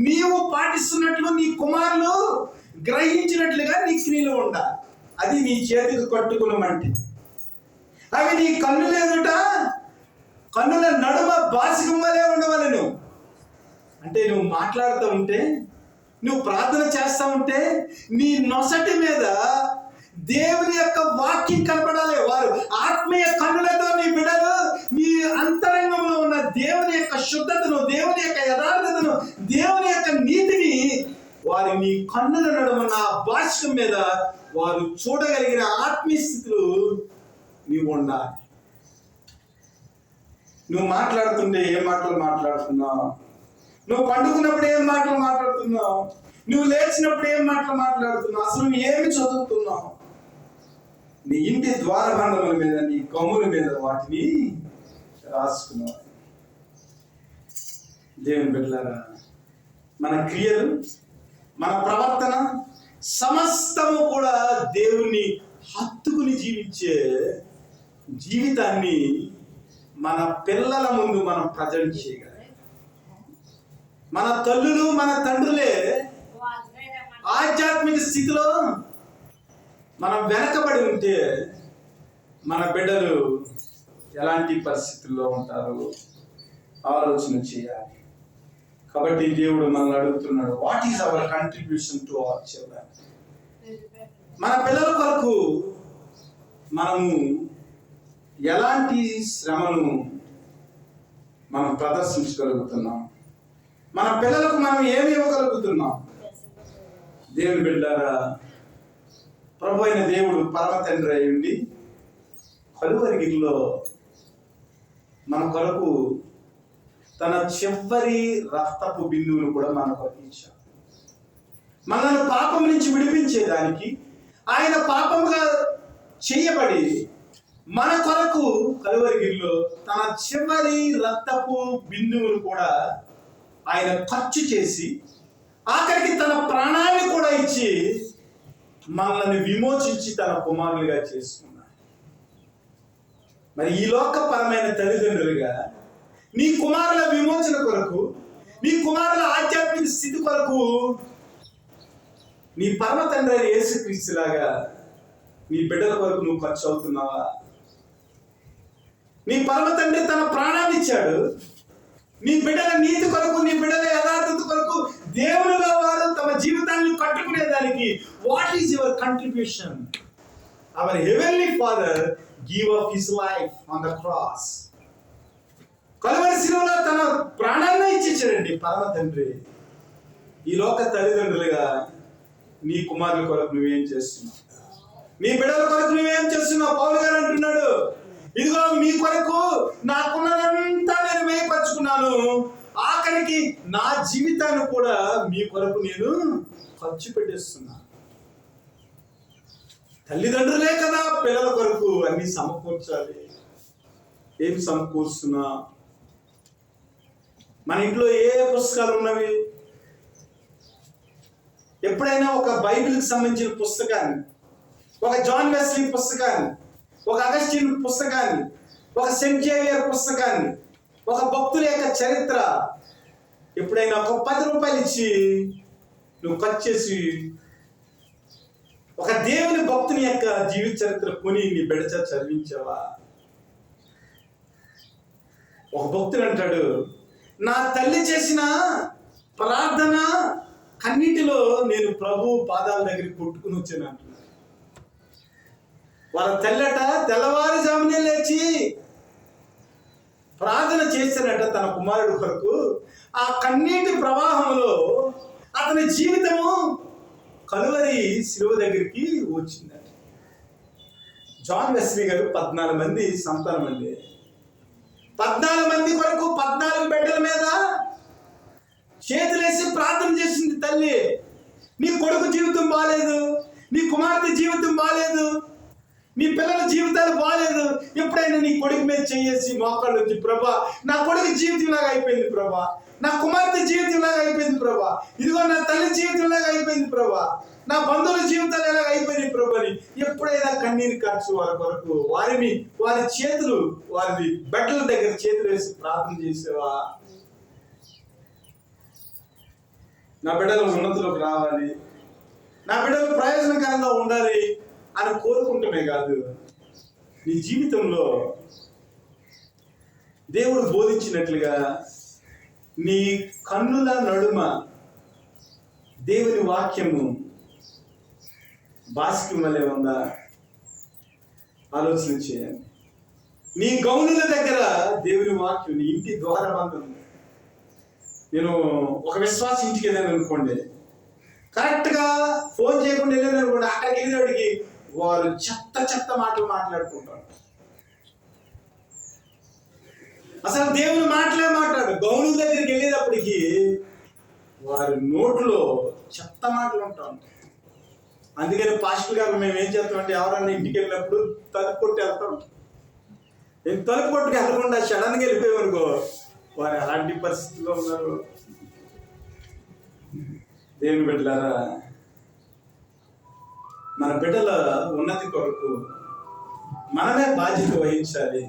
నీవు పాటిస్తున్నట్లు నీ కుమారులు గ్రహించినట్లుగా నీ క్రియలు ఉండాలి. అది నీ చేతికి కట్టుకున్నామంటే. అవి నీ కన్నులు ఎదుట కన్నుల నడుమ బాసికం వలె ఉండవలెను. అంటే నువ్వు మాట్లాడుతూ ఉంటే, నువ్వు ప్రార్థన చేస్తూ ఉంటే నీ నొసటి మీద దేవుని యొక్క వాక్యం కనపడాలి. వారు ఆత్మీయ కన్నులతో నీ బిడ్డలు నీ అంతరంగంలో ఉన్న దేవుని యొక్క శుద్ధతను, దేవుని యొక్క యథార్థతను, దేవుని యొక్క నీతిని వారి నీ కన్నుల నడుమన్న భాష్యం మీద వారు చూడగలిగిన ఆత్మీయ స్థితులు నీవు ఉండాలి. నువ్వు మాట్లాడుతుంటే ఏ మాటలు మాట్లాడుతున్నావు, నువ్వు పండుకున్నప్పుడు ఏం మాటలు మాట్లాడుతున్నావు, నువ్వు లేచినప్పుడు ఏం మాటలు మాట్లాడుతున్నావు, అసలు నువ్వు ఏమి చదువుతున్నావు, నీ ఇంటి ద్వారబంధముల మీద నీ కమ్ముల మీద వాటిని రాసుకున్నావు. దేవుని బిడ్డలారా, మన క్రియలు, మన ప్రవర్తన సమస్తము కూడా దేవుణ్ణి హత్తుకుని జీవించే జీవితాన్ని మన పిల్లల ముందు మనం ప్రజెంట్ చేయగలం. మన తల్లులు మన తండ్రులే ఆధ్యాత్మిక స్థితిలో మనం వెనకబడి ఉంటే మన బిడ్డలు ఎలాంటి పరిస్థితుల్లో ఉంటారో ఆలోచన చేయాలి. కాబట్టి దేవుడు మనల్ని అడుగుతున్నాడు, what is our contribution to our children? మన పిల్లల కొరకు మనము ఎలాంటి శ్రమను మనం ప్రదర్శించగలుగుతున్నాం? మన పిల్లలకు మనం ఏమి ఇవ్వగలుగుతున్నాం? దేవుని బిడ్డలారా, ప్రభు అయిన దేవుడు పరమ తండ్రి అయి ఉండి కలువరిగిలో మన కొరకు తన చివరి రక్తపు బిందువును కూడా మన కొరకు ఇచ్చాడు. మనల్ని పాపం నుంచి విడిపించేదానికి ఆయన పాపముగా చేయబడి మన కొరకు కలువరిగిలో తన చివరి రక్తపు బిందువును కూడా ఆయన ఖర్చు చేసి ఆఖరికి తన ప్రాణాన్ని కూడా ఇచ్చి మనల్ని విమోచించి తన కుమారులుగా చేసుకున్నాడు. మరి ఈ లోకపరమైన తల్లిదండ్రులుగా నీ కుమారుల విమోచన కొరకు, నీ కుమారుల ఆధ్యాత్మిక స్థితి కొరకు నీ పరమ తండ్రి అయిన యేసుక్రీస్తులాగా నీ బిడ్డల కొరకు నువ్వు ఖర్చు అవుతున్నావా? నీ పరమ తండ్రి తన ప్రాణాన్ని ఇచ్చాడు. నీ బిడ్డల నీతి కొరకు, నీ బిడ్డల యథార్థత కొరకు దేవునిలో వారు తమ జీవితాన్ని కట్టుకునేదానికి what is your contribution? Our heavenly father give up his life on the cross. Calvary శిలువలో తన ప్రాణాన్ని ఇచ్చేసాడండి పరమ తండ్రి. ఈ లోక తల్లిదండ్రులుగా నీ కుమారుల కొరకు నువ్వేం చేస్తున్నావు? నీ బిడ్డల కొరకు నువ్వేం చేస్తున్నావు? పౌలు గారు అంటున్నాడు, ఇదిగో మీ కొరకు నాకున్నదంతా నేను వేయపరుచుకున్నాను, ఆఖరికి నా జీవితాన్ని కూడా మీ కొరకు నేను ఖర్చు పెట్టేస్తున్నా. తల్లిదండ్రులే కదా పిల్లల కొరకు అన్ని సమకూర్చాలి. ఏం సమకూరుస్తున్నా? మన ఇంట్లో ఏ పుస్తకాలు ఉన్నవి? ఎప్పుడైనా ఒక బైబిల్కి సంబంధించిన పుస్తకాన్ని, ఒక జాన్ వెస్లీ పుస్తకాన్ని, ఒక అగస్టిన్ పుస్తకాన్ని, ఒక సెయింట్ జేవియర్ పుస్తకాన్ని, ఒక భక్తుల యొక్క చరిత్ర ఎప్పుడైనా ఒక 10 రూపాయలు ఇచ్చి నువ్వు ఖర్చు చేసి ఒక దేవుని భక్తుని యొక్క జీవిత చరిత్ర కొని నీ బిడ్డ చేత చదివించావా? ఒక భక్తుడు అంటాడు, నా తల్లి చేసిన ప్రార్థన కన్నిటిలో నేను ప్రభు పాదాల దగ్గరికి కొట్టుకుని వచ్చాను అంటున్నాడు. వాళ్ళ తల్లట తెల్లవారుజామునే లేచి ప్రార్థన చేశానట తన కుమారుడు కొరకు. ఆ కన్నీటి ప్రవాహంలో అతని జీవితము కలువరి శిలువ దగ్గరికి వచ్చిందట. జాన్ వెస్లీ గారు 14 మంది సంతానం అండి. 14 మంది కొరకు 14 బిడ్డల మీద చేతులేసి ప్రార్థన చేసింది తల్లి. నీ కొడుకు జీవితం బాలేదు, నీ కుమార్తె జీవితం బాలేదు, నీ పిల్లల జీవితాలు బాలేదు. ఎప్పుడైనా నీ కొడుకు మీద చేసి మోకాళ్ళు వచ్చి, ప్రభా నా కొడుకు జీవితం లాగా అయిపోయింది ప్రభా, నా కుమార్తె జీవితం లాగా అయిపోయింది ప్రభా, ఇదిగో నా తల్లి జీవితం లాగా అయిపోయింది ప్రభా, నా బంధువుల జీవితాలు ఎలాగ అయిపోయింది ప్రభు అని ఎప్పుడైనా కన్నీరు కార్చి వారి కొరకు వారి చేతులు వారి బెడ్ల దగ్గర చేతులు వేసి ప్రార్థన చేసేవా? నా బిడ్డలు ఉన్నతిలోకి రావాలి, నా బిడ్డలు ప్రయోజనకరంగా ఉండాలి అని కోరుకుంటమే కాదు, నీ జీవితంలో దేవుడు బోధించినట్లుగా నీ కన్నుల నడుమ దేవుని వాక్యము బాసికం వలె ఉందా? ఆలోచన చేయండి. నీ గౌనుల దగ్గర దేవుని వాక్యం నీ ఇంటి ద్వారబంధం. నేను ఒక విశ్వాస ఇంటికి వెళ్ళాను అనుకోండి, కరెక్ట్గా ఫోన్ చేయకుండా వెళ్ళాను అనుకోండి, అక్కడికి వెళ్ళేవాడికి వారు చెత్త మాటలు మాట్లాడుకుంటారు. అసలు దేవుని మాట్లాడు. గౌనుల దగ్గరికి వెళ్ళేటప్పటికి వారి నోట్లో చెత్త మాటలు ఉంటాం. అందుకని పాస్టర్ గారు మేము ఏం చేస్తామంటే, ఎవరన్నా ఇంటికి వెళ్ళినప్పుడు తలుపు కొట్టి వెళ్తాం. నేను తలుపు కొట్టుకు వెళ్ళకుండా సడన్గా వెళ్ళిపోయామనుకో, వారు అలాంటి పరిస్థితుల్లో ఉన్నారు. దేవుని బిడ్డలారా, మన బిడ్డల ఉన్నతి కొరకు మనమే బాధ్యత వహించాలి.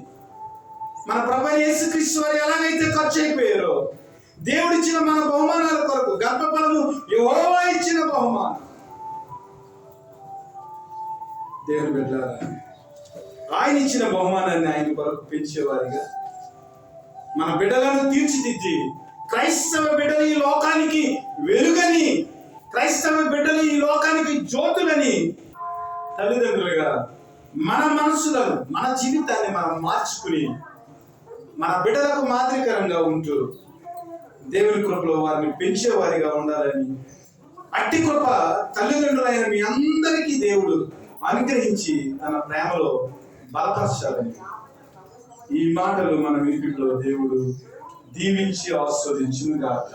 మన ప్రభువైన యేసుక్రీస్తు వారు ఎలాగైతే ఖర్చు అయిపోయారో, దేవుడిచ్చిన మన బహుమానాల కొరకు, గర్భఫలము యెహోవా ఇచ్చిన బహుమానం. దేవుని బిడ్డలారా, ఆయన ఇచ్చిన బహుమానాన్ని ఆయన కొరకు పెంచేవారిగా మన బిడ్డలను తీర్చిదిద్ది క్రైస్తవ బిడ్డలు ఈ లోకానికి వెలుగని, క్రైస్తవ బిడ్డలు ఈ లోకానికి జ్యోతులని తల్లిదండ్రులుగా మన మనసులను, మన జీవితాన్ని మనం మార్చుకుని మన బిడ్డలకు మాదిరికరంగా ఉంటూ దేవుని కృపలో వారిని పెంచేవారిగా ఉండాలని, అట్టి కృప తల్లిదండ్రులైన మీ అందరికీ దేవుడు అనుగ్రహించి తన ప్రేమలో బలపరచాలని ఈ మాటలు మన వినికిడిలో దేవుడు దీవించి ఆస్వాదించును గాక.